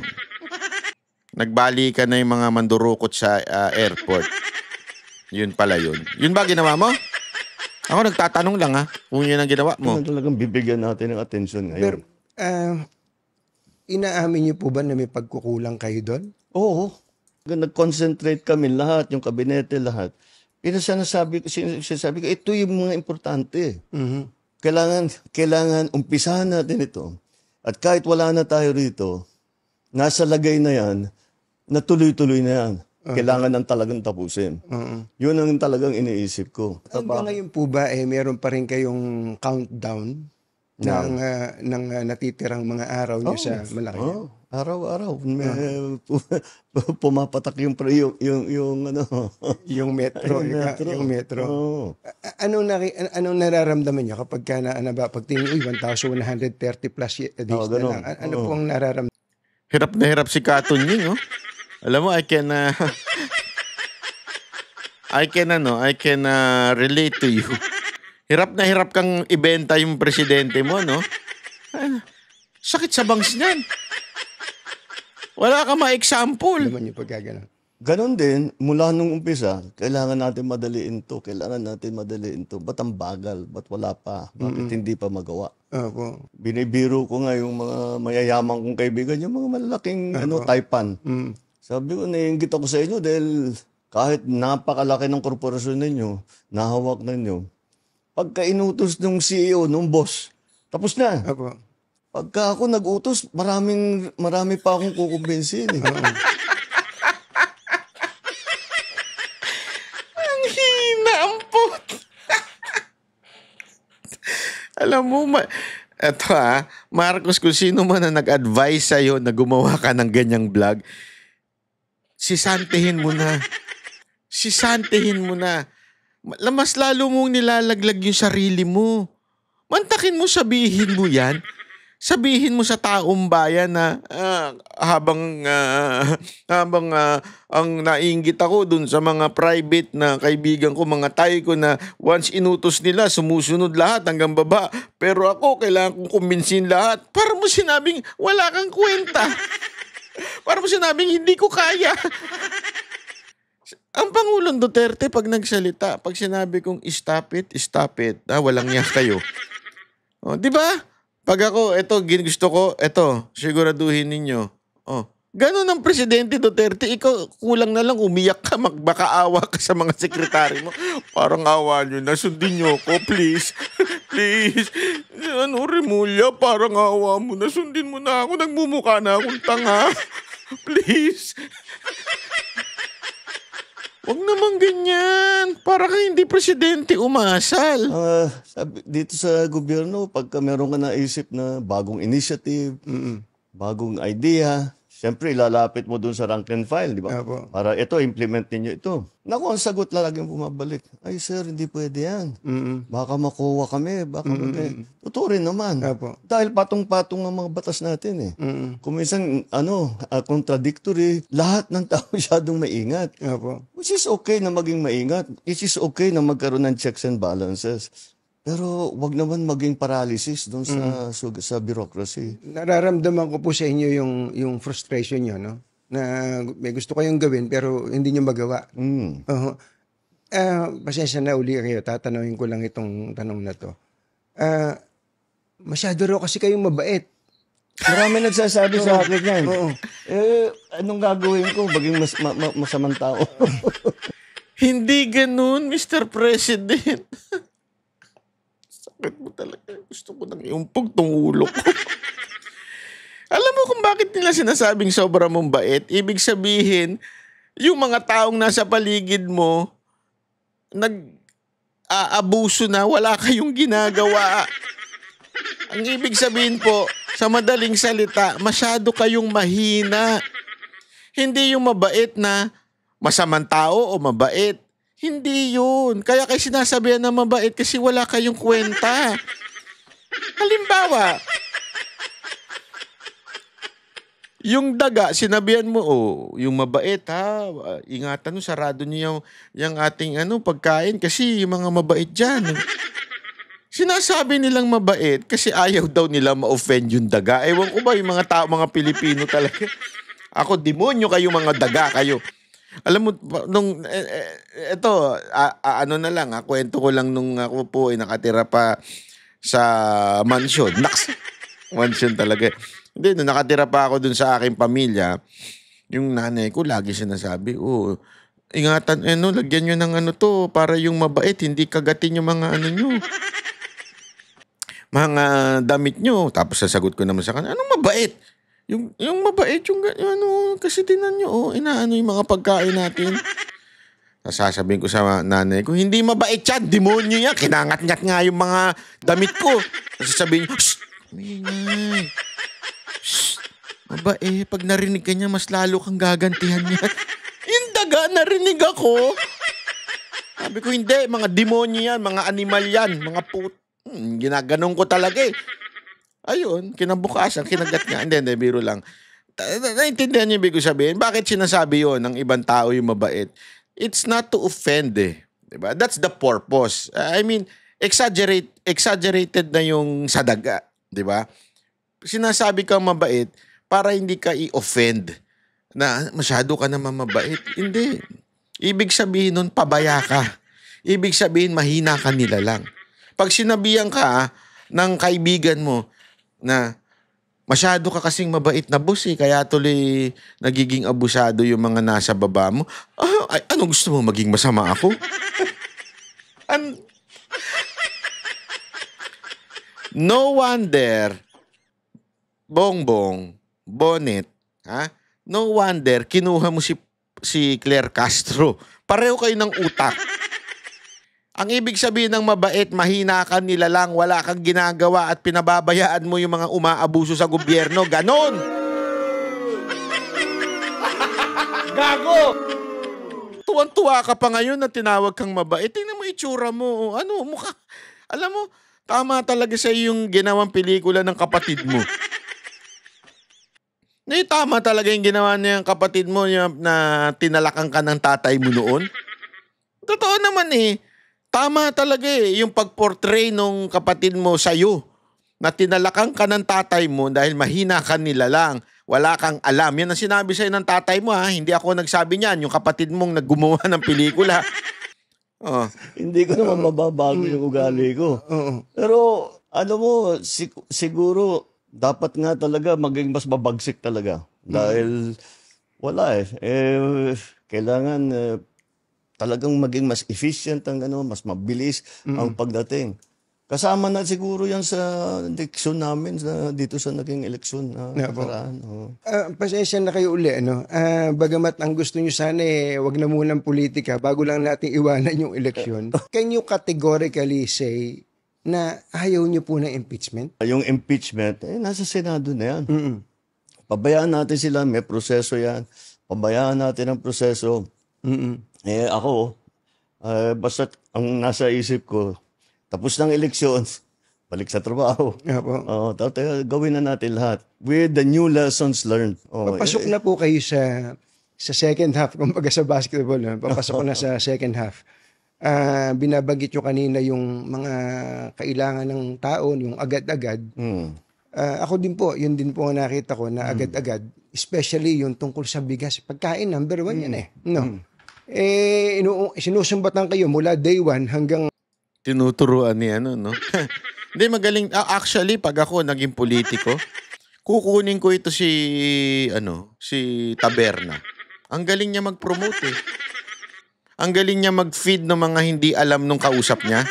Nagbali ka na yung mga mandurukot sa airport. Yun pala yun. Yun ba ginawa mo? Ako nagtatanong lang kung yun ang ginawa mo. Talagang bibigyan natin ng atensyon ngayon. Pero, inaamin niyo po ba na may pagkukulang kayo doon? Oo. Nag-concentrate kami lahat, yung kabinete lahat. Sinasabi ko, ito yung mga importante. Kailangan umpisahan natin ito. At kahit wala na tayo rito, nasa lagay na yan, na tuloy-tuloy na yan. Kailangan ng talagang tapusin. Yun ang talagang iniisip ko. Hanggang ngayon po ba, meron pa rin kayong countdown ng natitirang mga araw niyo sa Malacanang? Araw-araw. Pumapatak yung yung metro. Yung metro. Anong nararamdaman niyo kapag pag tingin, 1,130 plus days na lang? Ano pong nararamdaman? Hirap na hirap si Katon yun, Alam mo, I can relate to you. Hirap na hirap kang ibenta yung presidente mo, no? Sakit sa bangs niyan. Wala ka ma-example. Naman yung pagkaganon. Ganon din, mula nung umpisa, kailangan natin madaliin to. Ba't ang bagal? Ba't wala pa? Bakit hindi pa magawa? Binibiro ko nga yung mga mayayaman kong kaibigan, yung mga malalaking taipan. Sabi ko, naiinggit ako sa inyo dahil kahit napakalaki ng korporasyon ninyo, nahawak ninyo, pagka inutos ng CEO, ng boss, tapos na. Pagka ako nag-utos, marami pa akong kukumbinsin. Ang hina, ang put. Alam mo, eto Marcos, kung sino man na nag-advise sa'yo na gumawa ka ng ganyang vlog, sisantihin mo na. Mas lalo mong nilalaglag yung sarili mo. Mantakin mo, sabihin mo yan. Sabihin mo sa taong bayan na habang ang nainggit ako dun sa mga private na kaibigan ko, mga tay ko na once inutos nila, sumusunod lahat hanggang baba. Pero ako, kailangan kong kumbinsin lahat. Para mo sinabing wala kang kwenta. Para mo sinabing hindi ko kaya. Ang Pangulong Duterte pag nagsalita, pag sinabi kong stop it, walang niya kayo. Di ba? Pag ako, gusto ko, siguraduhin ninyo. Ganon ang Presidente Duterte. Ikaw, kulang na lang, umiyak ka, magbakaawa ka sa mga sekretary mo. Parang awa nyo na, sundin nyo ko, please. Please. Remulla, parang awa mo na, sundin mo na ako, nagmumukha na akong tanga. Please. Huwag naman ganyan. Para ka hindi presidente umasal. Dito sa gobyerno, pagka meron ka naisip na bagong initiative, bagong idea, siyempre ilalapit mo dun sa rank and file, di ba? Apo. Para ito, implement ninyo ito. Naku, ang sagot na laging bumabalik. Ay sir, hindi pwede yan. Baka makuha kami. Totoo rin naman. Apo. Dahil patong-patong ang mga batas natin eh. Kung minsan, contradictory, lahat ng tao masyadong maingat. Apo. Which is okay na maging maingat. It is okay na magkaroon ng checks and balances. Pero wag naman maging paralysis doon sa bureaucracy. Nararamdaman ko po sa inyo yung frustration nyo, no? Na may gusto kayong gawin pero hindi nyo magawa. Pasensya na uli kayo. Tatanungin ko lang itong tanong na to. Masyado raw kasi kayong mabait. Marami nagsasabi sa akin yan. Oo. Anong gagawin ko? Maging masamang tao. Hindi ganun, Mr. President. Sakit mo talaga. Gusto ko nang iumpog tong ulo ko. Alam mo kung bakit nila sinasabing sobra mong bait? Ibig sabihin, yung mga taong nasa paligid mo, nag-aabuso na, wala kayong ginagawa. Ang ibig sabihin po, sa madaling salita, masyado kayong mahina. Hindi yung mabait na masamang tao o mabait. Hindi yun. Kaya kayo sinasabihan na mabait kasi wala kayong kwenta. Halimbawa, yung daga, sinabihan mo, yung mabait ha, ingatan mo, sarado niyo yung ating pagkain kasi yung mga mabait dyan. Sinasabi nilang mabait kasi ayaw daw nila ma-offend yung daga. Ewan ko ba yung mga tao, mga Pilipino talaga. Ako, demonyo kayo, mga daga kayo. Alam mo, kwento ko lang nung ako po ay nakatira pa sa mansion. Mansion talaga. Hindi, nung nakatira pa ako dun sa aking pamilya, yung nanay ko lagi sinasabi, ingatan, lagyan nyo ng to, para yung mabait, hindi kagatin yung mga nyo. Mga damit nyo. Tapos sasagot ko naman sa kanya, anong mabait? Yung mabait, kasi tinan nyo, inaano yung mga pagkain natin. Sasabihin ko sa nanay ko, hindi mabait yan, demonyo yan. Kinangat-ngat nga yung mga damit ko. Sasabihin nyo, shh, ingay. Shh, mabait. Pag narinig ka niya, mas lalo kang gagantihan niya. Yung daga, narinig ako. Sabi ko, hindi, mga demonyo yan, mga animal yan, mga ginaganon ko talaga eh. Ayun, kinabukasan, kinagat nga. Hindi, biro lang. Naintindihan niyo ibig sabihin? Bakit sinasabi yon ng ibang tao yung mabait? It's not to offend eh. Diba? That's the purpose. I mean, exaggerated na yung sa daga. Diba? Sinasabi kang mabait para hindi ka i-offend na masyado ka naman mabait. Hindi. Ibig sabihin nun, pabaya ka. Ibig sabihin, mahina ka nila lang. Pag sinabihan ka ng kaibigan mo na masyado ka kasing mabait na boss kaya tuloy nagiging abusado yung mga nasa baba mo, anong gusto mo, maging masama ako? No wonder, Bongbong, Bonet, no wonder, kinuha mo si Claire Castro. Pareho kayo ng utak. Ang ibig sabihin ng mabait, mahina ka, nila lang, wala kang ginagawa at pinababayaan mo yung mga umaabuso sa gobyerno. Ganon! Gago! Tuwan-tuwa ka pa ngayon na tinawag kang mabait. Tingnan mo itsura mo. Mukha. Alam mo, tama talaga sa yung ginawang pelikula ng kapatid mo. Tama talaga yung ginawa niya ng kapatid mo na tinalakan ka ng tatay mo noon. Totoo naman Tama talaga yung pag-portray nung kapatid mo sa'yo na tinalakan ka ng tatay mo dahil mahina ka, nila lang. Wala kang alam. Yan ang sinabi sa'yo ng tatay mo Hindi ako nagsabi niyan. Yung kapatid mong naggumawa ng pelikula. Hindi ko naman mababago yung ugali ko. Pero siguro dapat nga talaga maging mas mabagsik talaga. Dahil wala kailangan talagang maging mas efficient ang mas mabilis ang pagdating. Kasama na siguro yan sa eleksyon namin dito sa naging eleksyon na nakaraan. Pasensya na kayo uli. Bagamat ang gusto nyo sana wag na munang politika bago lang natin iwanan yung eleksyon. Can you categorically say na ayaw nyo po ng impeachment? Yung impeachment, nasa Senado na yan. Pabayaan natin sila, may proseso yan. Pabayaan natin ang proseso. Ako, basta ang nasa isip ko, tapos ng eleksyon, balik sa trabaho. Gawin na natin lahat. With the new lessons learned. Papasok na po kayo sa second half. Kumbaga sa basketball, papasok na sa second half. Binabanggit nyo kanina yung mga kailangan ng tao, yung agad-agad. Ako din po, yun din po ang nakita ko na agad-agad. Especially yung tungkol sa bigas. Pagkain, number 1 yan sinusumbatan kayo mula day 1 hanggang tinuturuan ni no? Hindi, magaling. Actually, pag ako naging politiko, kukunin ko ito si Taberna. Ang galing niya mag-promote Ang galing niya mag-feed ng mga hindi alam nung kausap niya.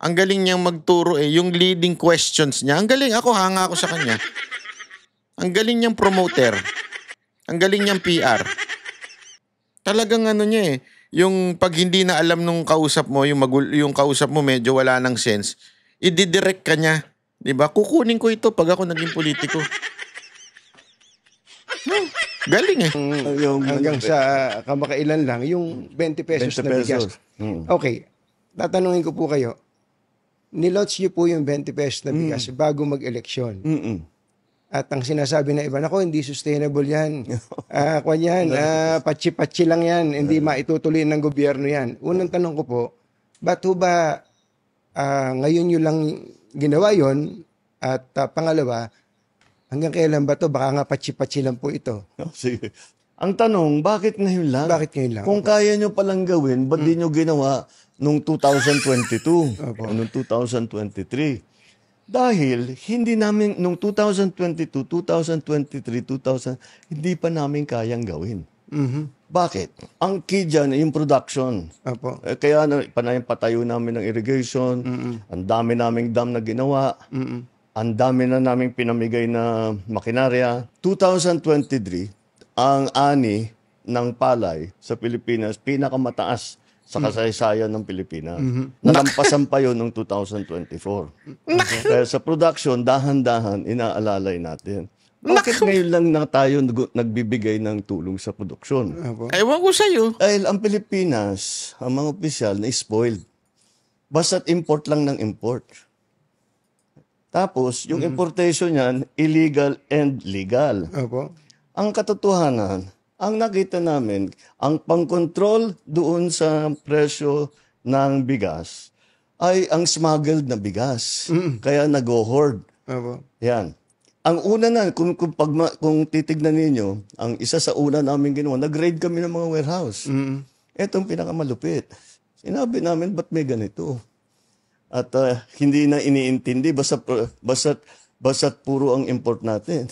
Ang galing niyang magturo yung leading questions niya. Ang galing. Ako, hanga ako sa kanya. Ang galing niyang promoter. Ang galing niyang PR. Talagang niya yung pag hindi na alam nung kausap mo, yung kausap mo medyo wala ng sense, i-direct ka niya. Diba? Kukunin ko ito pag ako naging politiko. Galing hanggang sa kamakailan lang, yung 20 pesos na bigas. Okay, tatanungin ko po kayo, nilots niyo po yung 20 pesos na bigas bago mag-eleksyon. At ang sinasabi na iba, ako, hindi sustainable yan. Patsi-patsi lang yan. Hindi maitutuloy ng gobyerno yan. Unang tanong ko po, ba't ba ngayon nyo lang ginawa yon? At pangalawa, hanggang kailan ba to? Baka nga patsi-patsi lang po ito. Sige. Ang tanong, bakit ngayon lang? Bakit ngayon lang? Kung kaya nyo palang gawin, ba't di nyo ginawa nung 2022? Nung 2023? Dahil hindi namin, nung 2022, 2023, hindi pa namin kayang gawin. Bakit? Ang key dyan, yung production. Kaya patayo namin ng irrigation, ang dami naming dam na ginawa, ang dami na naming pinamigay na makinarya. 2023, ang ani ng palay sa Pilipinas, pinakamataas sa kasaysayan ng Pilipinas. Nalampasan pa yun noong 2024. Kaya sa production, dahan-dahan, inaalalay natin. Bakit ngayon lang na tayo nagbibigay ng tulong sa produksyon? Ewan ko sa'yo. Dahil ang Pilipinas, ang mga opisyal, na-spoiled. Basta't import lang ng import. Tapos, yung importation niyan, illegal and legal. Ang katotohanan, ang nakita namin, ang pang-control doon sa presyo ng bigas ay ang smuggled na bigas. Kaya nag-hoard. Yan. Ang una na, kung titignan ninyo, ang isa sa una namin ginawa, nag-raid kami ng mga warehouse. Etong pinakamalupit. Sinabi namin, ba't may ganito? At hindi na iniintindi, basta't puro ang import natin.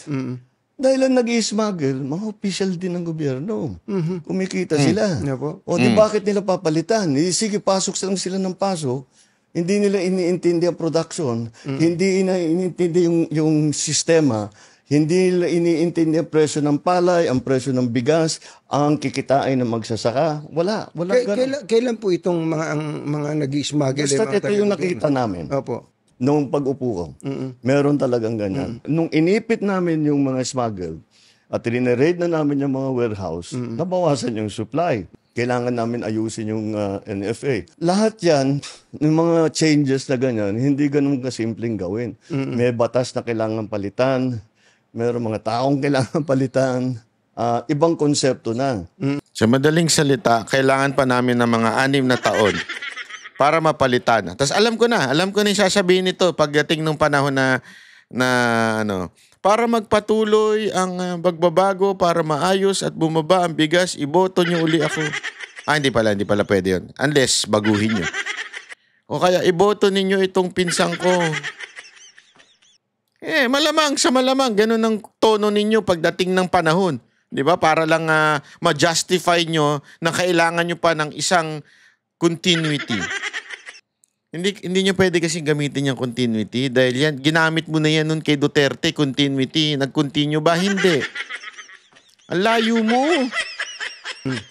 Dahil lang nag-i-smuggle, mga official din ng gobyerno. Kumikita sila. Di bakit nila papalitan? Sige, pasok lang sila ng pasok. Hindi nila iniintindi ang production. Hindi iniintindi yung sistema. Hindi nila iniintindi ang presyo ng palay, ang presyo ng bigas, ang kikitain ng magsasaka. Wala. Kailan po itong mga nag-i-smuggle? Basta ito yung nakita namin. Noong pag-upo ko, meron talagang ganyan. Nung inipit namin yung mga smuggle at rineraid na namin yung mga warehouse, nabawasan yung supply. Kailangan namin ayusin yung NFA. Lahat yan, yung mga changes na ganyan, hindi ganun kasimpleng gawin. May batas na kailangan palitan, meron mga taong kailangan palitan, ibang konsepto na. Sa madaling salita, kailangan pa namin ng mga 6 na taon para mapalitan. Tapos alam ko na yung sasabihin nito pagdating ng panahon na para magpatuloy ang pagbabago, para maayos at bumaba ang bigas, iboto niyo uli ako. Hindi pala pwede yun. Unless baguhin niyo. O kaya iboto ninyo itong pinsang ko. Malamang, ganun ang tono ninyo pagdating ng panahon. Di ba? Para lang ma-justify nyo na kailangan nyo pa ng isang continuity. Hindi niyo pwede kasi gamitin yung continuity dahil yan, ginamit mo na yan nun kay Duterte, continuity. Nag-continue ba? Hindi. Ang layo mo.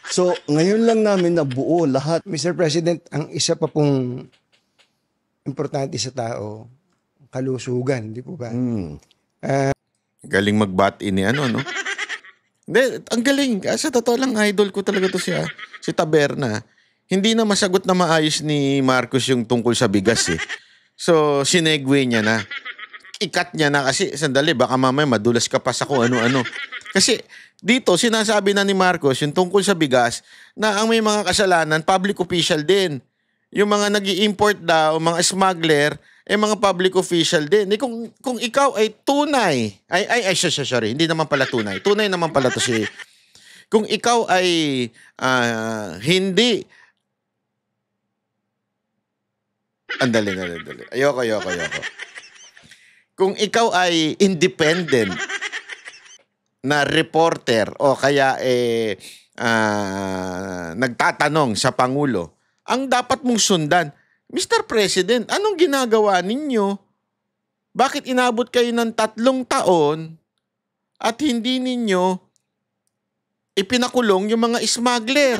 So, ngayon lang namin nabuo lahat. Mr. President, ang isa pa pong importante sa tao, kalusugan, di po ba? Galing mag-bat in ni ano, no? Hindi, ang galing. Sa totoo lang, idol ko talaga to siya. Si Taberna. Hindi na masagot na maayos ni Marcos yung tungkol sa bigas eh. So, sinegue niya na. Ikat niya na kasi, sandali, baka mamaya madulas ka pa sa kung ano-ano. Kasi dito, sinasabi na ni Marcos yung tungkol sa bigas na ang may mga kasalanan, public official din. Yung mga nag-i-import daw, mga smuggler, mga public official din. Kung ikaw ay tunay, sorry, hindi naman pala tunay. Tunay naman pala to si... Kung ikaw ay hindi... Andali. Ayoko. Kung ikaw ay independent na reporter o kaya nagtatanong sa Pangulo, ang dapat mong sundan, Mr. President, anong ginagawa ninyo? Bakit inabot kayo ng 3 taon at hindi ninyo ipinakulong yung mga smuggler?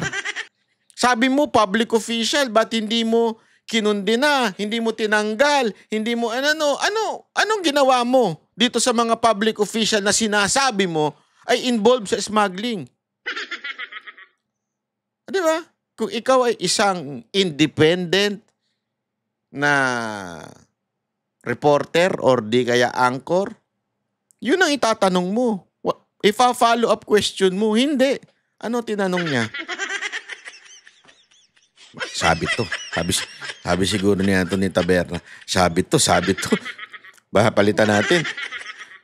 Sabi mo, public official, ba't hindi mo kinundina, hindi mo tinanggal, hindi mo anong ginawa mo dito sa mga public official na sinasabi mo ay involved sa smuggling? Di ba? Kung ikaw ay isang independent na reporter or di kaya anchor, yun ang itatanong mo. Ifa-follow up question mo, hindi. Ano tinanong niya? Sabi siguro ni Anthony Taberna. Sabi to. Baka palitan natin.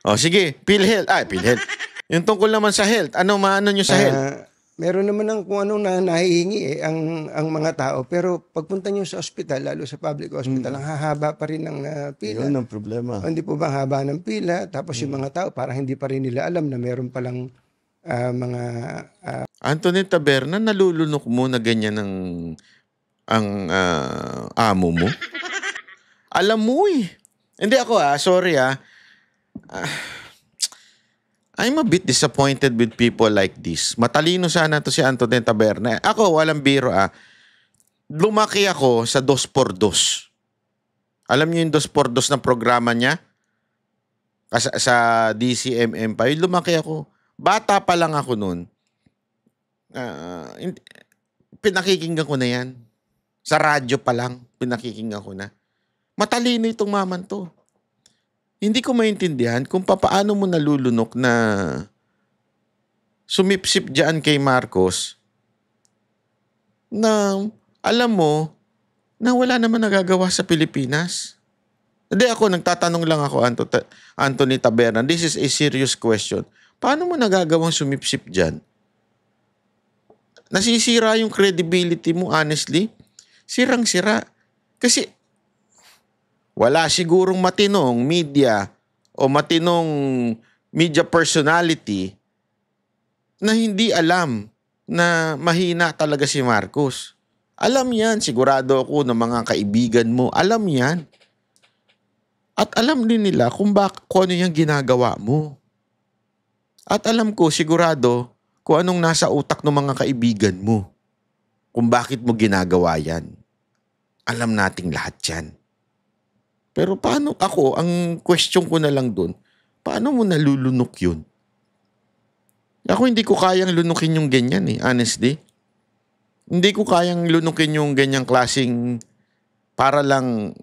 O sige, PhilHealth. PhilHealth. Yung tungkol naman sa health. Maano nyo sa health? Meron naman ng kung anong nahihingi ang mga tao. Pero pagpunta nyo sa ospital, lalo sa public hospital, ang hahaba pa rin ng pila. Yun ang problema. Hindi po ba ang haba ng pila? Tapos yung mga tao, parang hindi pa rin nila alam na meron palang mga... Anthony Taberna, nalulunok mo na ganyan ang amo mo? Alam mo eh. Hindi ako sorry I'm a bit disappointed with people like this. Matalino sana to si Anthony Taberna. Ako, walang biro Lumaki ako sa 2x2. Alam niyo yung 2x2 na programa niya? Sa DCMM pa. Lumaki ako. Bata pa lang ako noon. Pinakikinggan ko na yan. Sa radyo pa lang, pinakikinggan ko na. Matalino itong maman to. Hindi ko maintindihan kung paano mo nalulunok na sumipsip dyan kay Marcos na alam mo na wala naman nagagawa sa Pilipinas. Hindi ako, nagtatanong lang ako, Anthony Taberna. This is a serious question. Paano mo nagagawang sumipsip dyan? Nasisira yung credibility mo, honestly. Sirang-sira. Kasi wala sigurong matinong media o matinong media personality na hindi alam na mahina talaga si Marcos. Alam yan, sigurado ako ng mga kaibigan mo. Alam yan. At alam din nila kung ano yung ginagawa mo. At alam ko, sigurado, kung anong nasa utak ng mga kaibigan mo. Kung bakit mo ginagawa yan. Alam nating lahat yan. Pero paano ako, ang question ko na lang dun, paano mo nalulunok yun? Ako hindi ko kayang lunukin yung ganyan honestly. Hindi ko kayang lunukin yung ganyang klaseng para lang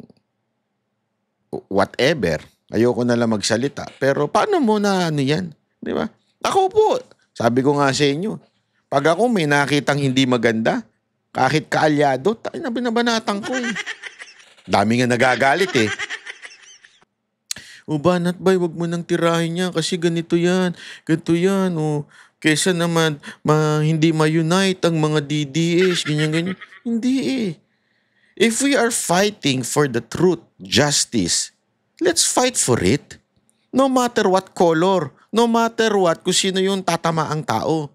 whatever. Ayoko na lang magsalita. Pero paano mo na yan? Di ba? Ako po, sabi ko nga sa inyo, pag ako may nakitang hindi maganda, kahit kaalyado, na binabanatan ko Dami nga nagagalit Banat bay, wag mo nang tirahin niya kasi ganito yan. Kesa naman hindi ma-unite ang mga DDS, ganyan. Hindi If we are fighting for the truth, justice, let's fight for it. No matter what color, no matter what, kung sino yung tatamaang tao.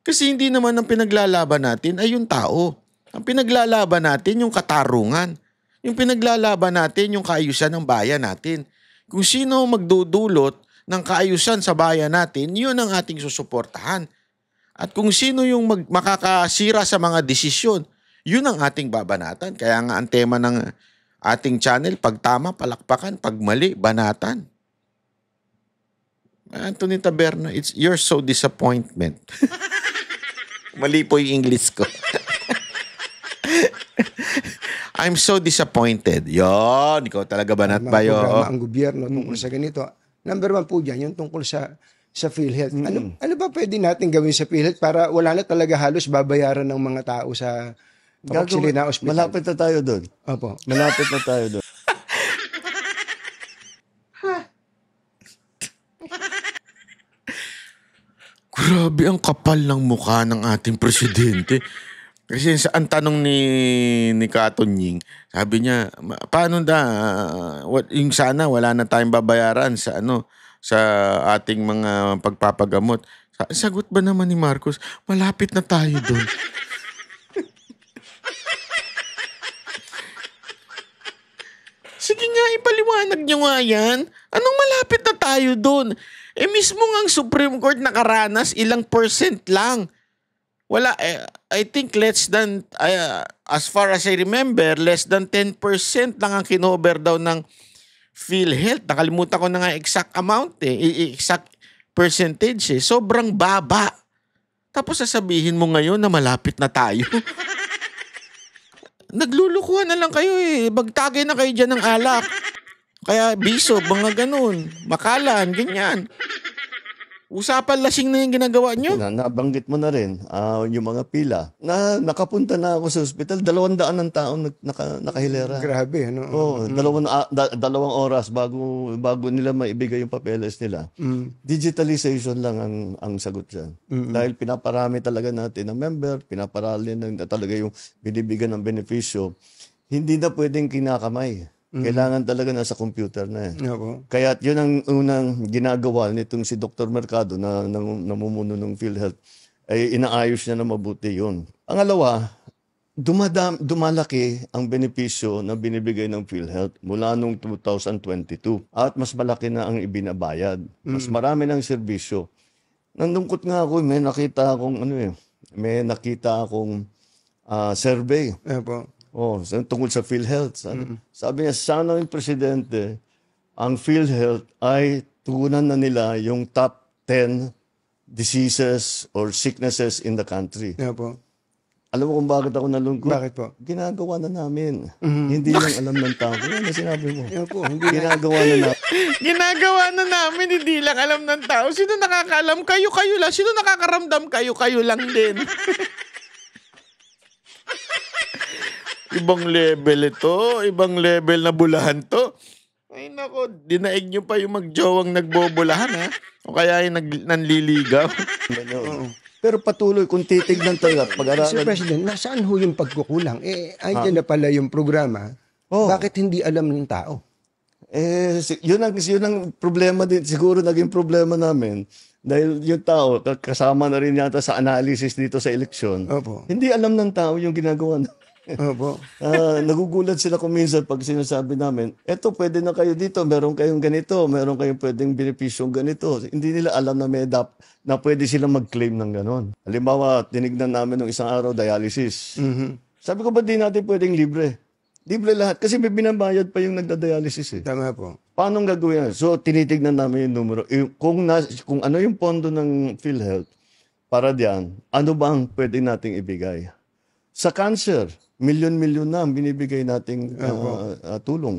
Kasi hindi naman ang pinaglalaban natin ay yung tao. Ang pinaglalaban natin yung katarungan. Yung pinaglalaban natin, yung kaayusan ng bayan natin. Kung sino magdudulot ng kaayusan sa bayan natin, yun ang ating susuportahan. At kung sino yung makakasira sa mga desisyon, yun ang ating babanatan. Kaya nga ang tema ng ating channel, pag tama, palakpakan, pag mali, banatan. Anthony Taberna, you're so disappointment. Mali po yung English ko. I'm so disappointed. Yon, ikaw talaga banat ba yun? Programa ang gobyerno tungkol sa ganito. Number 1 po dyan, yung tungkol sa PhilHealth. Ano ba pwede natin gawin sa PhilHealth para wala na talaga halos babayaran ng mga tao sa Pangasinan Hospital? Malapit na tayo doon. Opo. Malapit na tayo doon. Grabe ang kapal ng mukha ng ating presidente. Kasi ang tanong ni Katon Ying, sabi niya, paano yung sana wala na tayong babayaran sa ating mga pagpapagamot. Sagot ba naman ni Marcos, malapit na tayo doon. Sige nga, ipaliwanag niyo nga yan. Anong malapit na tayo doon? Mismo nga ang Supreme Court nakaranas, ilang % lang. Wala, I think less than, as far as I remember, less than 10% lang ang kinover daw ng PhilHealth. Nakalimutan ko na nga exact amount exact percentage Sobrang baba. Tapos sasabihin mo ngayon na malapit na tayo. Naglulukuhan na lang kayo Magtagay na kayo dyan ng alak. Kaya biso, mga ganun. Makalan, ganyan. Usapan lasing na yung ginagawa nyo. Nabanggit mo na rin yung mga pila. Nakapunta na ako sa ospital, 200 ng tao nakahilera. Grabe, ano? Oo, 2 oras bago nila maibigay yung papeles nila. Digitalization lang ang sagot dyan. Dahil pinaparami talaga natin ang member, pinaparami na talaga yung binibigyan ng benepisyo. Hindi na pwedeng kinakamay. Kailangan talaga nasa computer na Kaya yun ang unang ginagawa nitong si Dr. Mercado na namumuno ng PhilHealth ay inaayos niya na mabuti yun. Pangalawa, dumalaki ang benepisyo na binibigay ng PhilHealth mula noong 2022 at mas malaki na ang ibinabayad. Mas marami ng serbisyo. Nandungkot nga ako, may nakita akong survey. Tungkol sa PhilHealth. Sabi niya, sana yung presidente, ang PhilHealth ay tugunan na nila yung top 10 diseases or sicknesses in the country. Alam mo kung bakit ako nalungkot? Bakit po? Ginagawa na namin. Hindi lang alam ng tao. Yan ang sinabi mo. Ginagawa na namin. Ginagawa na namin, hindi lang alam ng tao. Sino nakakaalam? Kayo lang. Sino nakakaramdam? Kayo lang din. Ibang level ito. Ibang level na bulahan to. Ay nako, dinaig nyo pa yung magjowang nagbobulahan o kaya yung nanliligaw. Pero patuloy kung titignan tayo at pag-aralan. Sir President, nasaan ho yung pagkukulang? Andyan na pala yung programa. Bakit hindi alam ng tao? Yun ang problema din. Siguro naging problema namin. Dahil yung tao, kasama na rin yata sa analysis dito sa eleksyon. Hindi alam ng tao yung ginagawa na. Nagugulat sila kung minsan pag sinasabi namin, eto pwede na kayo dito, meron kayong ganito, meron kayong pwedeng benepisyong ganito. Hindi nila alam na pwede silang mag-claim ng ganon. Halimbawa, tinignan namin ng isang araw, dialysis. Sabi ko, ba di natin pwedeng libre? Libre lahat. Kasi may binabayad pa yung nagda-dialysis Tama po. Paano gagawin yan? So, tinitignan namin yung numero. Kung ano yung pondo ng PhilHealth, para diyan, ano bang pwede nating ibigay? Sa cancer, milyon-milyon na ang binibigay nating tulong.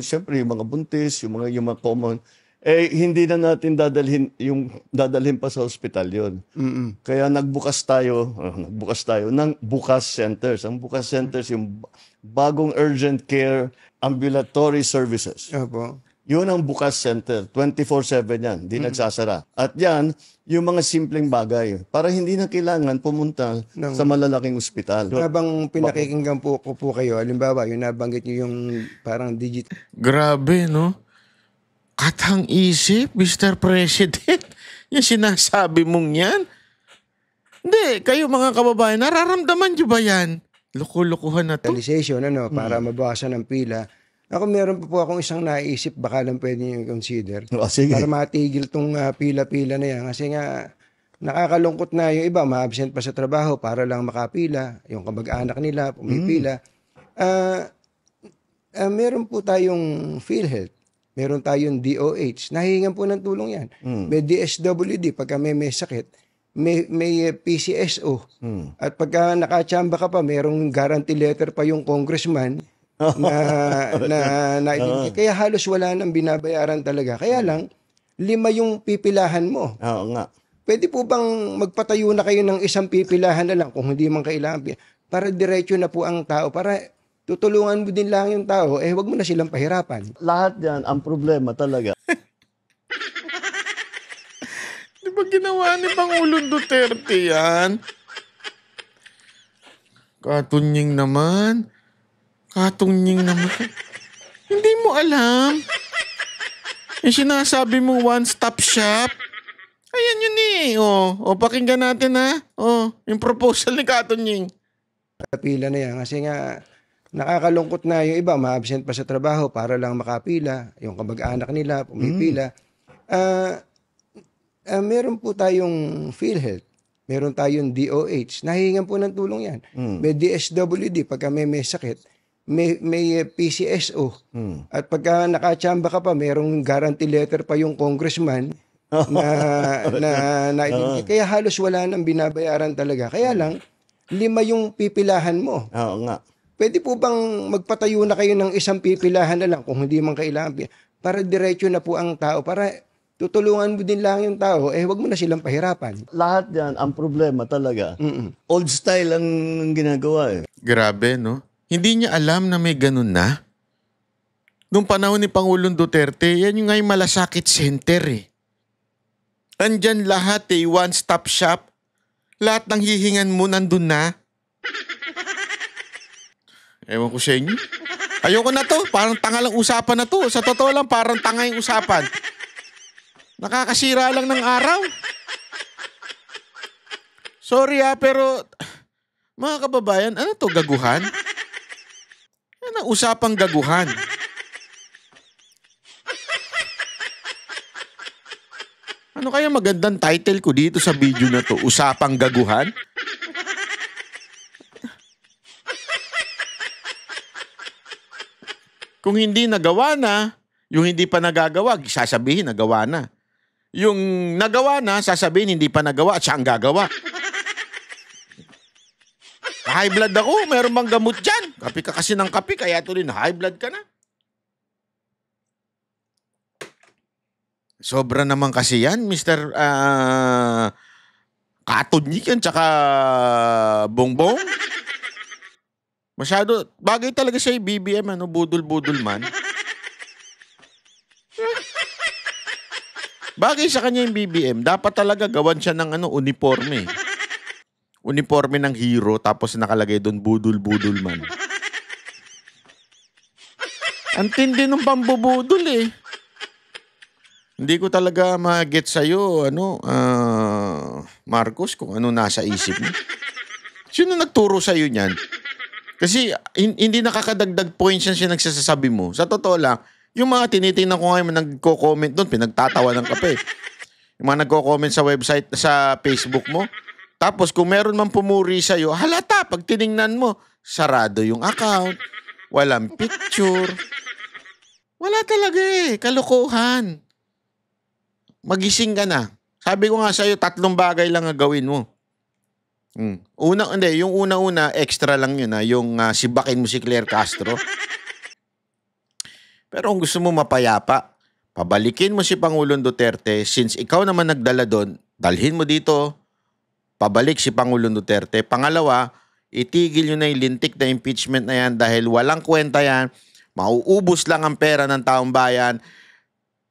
Siyempre, yung mga buntis, yung mga common, hindi na natin dadalhin pa sa ospital yun. Kaya nagbukas tayo ng bukas centers. Ang bukas centers, yung bagong urgent care ambulatory services. Yun ang bukas center. 24/7 yan. Hindi nagsasara. At yan, yung mga simpleng bagay. Para hindi na kailangan pumunta sa malalaking ospital. Habang pinakikinggan po kayo, halimbawa, yung nabanggit nyo yung parang Grabe, no? Katang isip, Mr. President. Yung sinasabi mong yan. Hindi, kayo mga kababayan, nararamdaman nyo ba yan? Loko-lokohan na to. Legalization, para mabawasan ang pila. Ako, meron pa po akong isang naisip, baka lang pwede nyo i-consider. Sige. Para matigil tong pila-pila na yan. Kasi nga, nakakalungkot na yung iba, ma-absent pa sa trabaho para lang makapila. Yung kamag-anak nila, pumipila. Meron po tayong PhilHealth. Meron tayong DOH. Nahihingan po ng tulong yan. May DSWD, pagka may sakit. May PCSO. At pagka nakachamba ka pa, merong guarantee letter pa yung congressman na kaya halos wala nang binabayaran talaga. Kaya lang, 5 yung pipilahan mo. Oo nga. Pwede po bang magpatayo na kayo ng isang pipilahan na lang kung hindi man kailangan? Para diretso na po ang tao. Para tutulungan mo din lang yung tao, wag mo na silang pahirapan. Lahat yan, ang problema talaga. Di ba ginawa ni Pangulong Duterte yan? Katunying naman. Hindi mo alam. Yung sinasabi mo one-stop shop. Ayan yun eh. Pakinggan natin ha. Yung proposal ni Katunying. Pila na yan. Kasi nga, nakakalungkot na yung iba, ma-absent pa sa trabaho para lang makapila. Yung kamag-anak nila, pumipila. Meron po tayong PhilHealth. Meron tayong DOH. Nahihingan po ng tulong yan. May DSWD, pagka may sakit. May PCSO. At pagka nakachamba ka pa, merong guarantee letter pa yung congressman kaya halos wala nang binabayaran talaga. Kaya lang, 5 yung pipilahan mo. Oo nga. Pwede po bang magpatayo na kayo ng isang pipilahan na lang kung hindi man kailangan? Para diretso na po ang tao. Para tutulungan mo din lang yung tao, wag mo na silang pahirapan. Lahat yan, ang problema talaga. Old style ang ginagawa eh. Grabe, no? Hindi niya alam na may ganun na. Noong panahon ni Pangulong Duterte, yan yung ngay malasakit center eh. Andyan lahat eh, one-stop shop. Lahat ng hihingan mo nandun na. Ewan ko sa inyo. Ayoko na to. Parang tanga lang usapan na to. Sa totoo lang, parang tanga yung usapan. Nakakasira lang ng araw. Sorry pero mga kababayan, ano to, gaguhan? Ano usapang gaguhan? Ano kaya magandang title ko dito sa video na to? Usapang gaguhan? Kung hindi nagawa na, yung hindi pa nagagawa, sasabihin nagawa na. Yung nagawa na, sasabihin hindi pa nagawa at siya ang gagawa. High blood ako, meron bang gamot dyan? Kapi ka kasi ng kapi, kaya tuloy na high blood ka na. Sobra naman kasi yan, Mr. Katunyik yan, tsaka Bongbong. Masyado, bagay talaga siya yung BBM, budol-budol man. Bagay sa kanya yung BBM, dapat talaga gawan siya ng uniforme. Uniforme ng hero, tapos nakalagay doon budol-budol man. Ang tindi ng pambubudol eh. Hindi ko talaga ma-get sa'yo, Marcos, kung ano nasa isip mo. Sino nagturo sa'yo niyan? Kasi hindi nakakadagdag points yan siya nagsasabi mo. Sa totoo lang, yung mga tinitingnan ko ngayon nagko-comment doon, pinagtatawa ng kape. Yung mga nagko-comment sa website, sa Facebook mo. Tapos kung meron man pumuri sa'yo, halata, pag tiningnan mo, sarado yung account, walang picture. Wala talaga kalokohan. Magising ka na. Sabi ko nga sa'yo, 3 bagay lang ang gawin mo. Yung una-una, extra lang yun yung sibakin mo si Claire Castro. Pero kung gusto mo mapayapa, pabalikin mo si Pangulong Duterte, since ikaw naman nagdala doon, dalhin mo dito, pabalik si Pangulong Duterte. Pangalawa, itigil nyo na yung lintik na impeachment na yan dahil walang kwenta yan, mauubos lang ang pera ng taong bayan.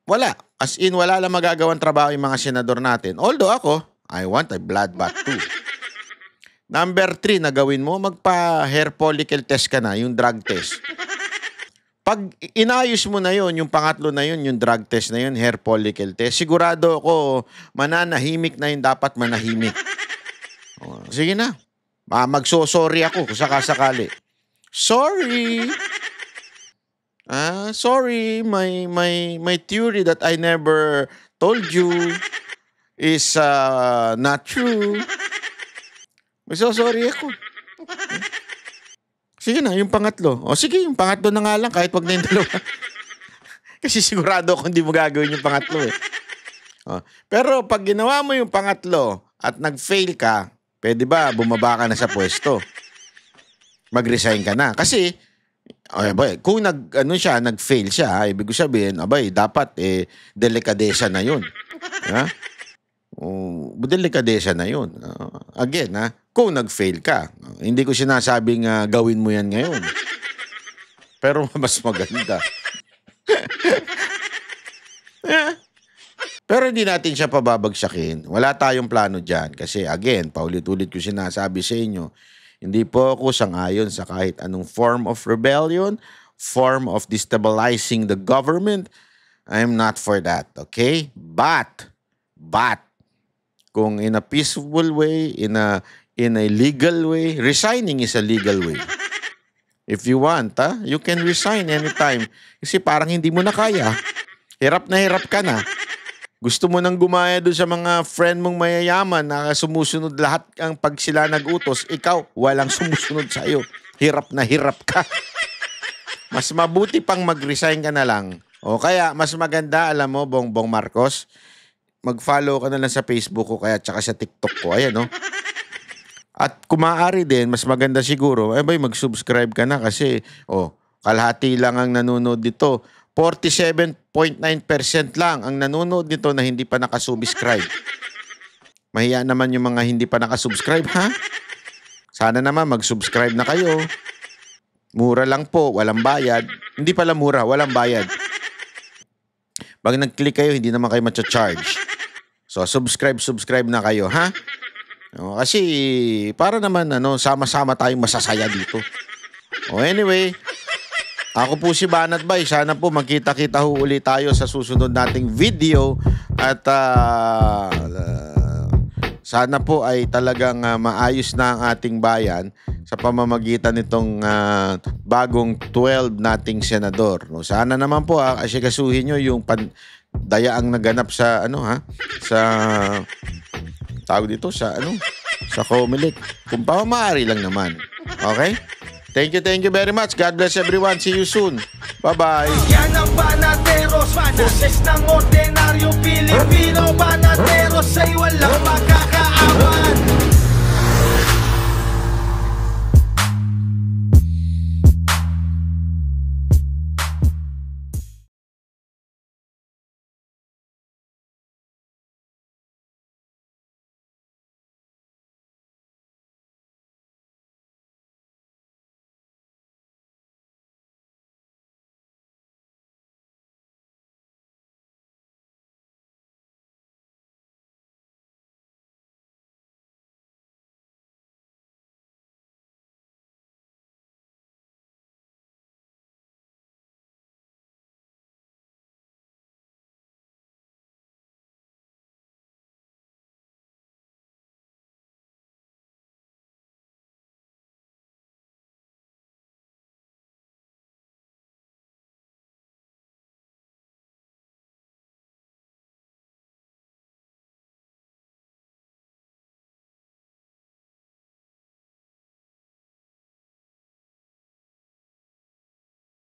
Wala. As in, wala lang magagawang trabaho yung mga senador natin. Although ako, I want a bloodbath too. Number 3 na gawin mo, magpa-hair follicle test ka na, yung drug test. Pag inayos mo na yon, yung pangatlo na yun, yung drug test na yun, hair follicle test, sigurado ako mananahimik na yung dapat manahimik. Sige na. Magso-sorry ako kung sakasakali. Sorry. Sorry, my theory that I never told you is not true. Magso-sorry ako. Sige na, yung pangatlo. O sige, yung pangatlo na nga lang kahit wag na yung dalawa. Kasi sigurado ako hindi mo gagawin yung pangatlo eh. Pero pag ginawa mo yung pangatlo at nag-fail ka, pwede ba bumaba ka na sa pwesto? Mag-resign ka na. Kasi, kung nag-fail siya, ibig sabihin, dapat delikadesa na yun. Delikadesa na yun. Again, kung nag-fail ka, hindi ko sinasabing gawin mo yan ngayon. Pero mas maganda. Pero hindi natin siya pababagsakin. Wala tayong plano dyan. Kasi again, paulit-ulit ko sinasabi sa inyo, hindi po ako sang-ayon sa kahit anong form of rebellion, form of destabilizing the government. I'm not for that, okay? But, kung in a peaceful way, in a legal way, resigning is a legal way. If you want, you can resign anytime. Kasi parang hindi mo na kaya. Hirap ka na. Gusto mo nang gumaya doon sa mga friend mong mayayaman na sumusunod lahat ang pag sila nag-utos, ikaw walang sumusunod sa iyo. Hirap ka. Mas mabuti pang mag-resign ka na lang. O kaya mas maganda, alam mo, Bongbong Marcos, mag-follow ka na lang sa Facebook ko kaya tsaka sa TikTok ko. Ayan, no? At kung maaari din, mas maganda siguro, mag-subscribe ka na kasi, kalahati lang ang nanonood dito. 47.9% lang ang nanonood nito na hindi pa nakasubscribe. Mahiya naman yung mga hindi pa nakasubscribe, ha? Sana naman mag-subscribe na kayo. Mura lang po, walang bayad. Hindi pala mura, walang bayad. Pag nag-click kayo, hindi naman kayo matcha-charge. So, subscribe na kayo, ha? Kasi, para naman, sama-sama tayong masasaya dito. Anyway, ako po si Banat Bay. Sana po magkita-kita ulit tayo sa susunod nating video. At sana po ay talagang maayos na ang ating bayan sa pamamagitan nitong bagong 12 nating senador. Sana naman po asikasuhin nyo yung dayaang naganap sa sa tawag dito sa Comelec. Kung maaari lang naman. Okay? Thank you very much. God bless everyone. See you soon. Bye-bye. Yan ang Banateros, boses ng ordinaryo Pilipino. Banateros ay walang makakaawan.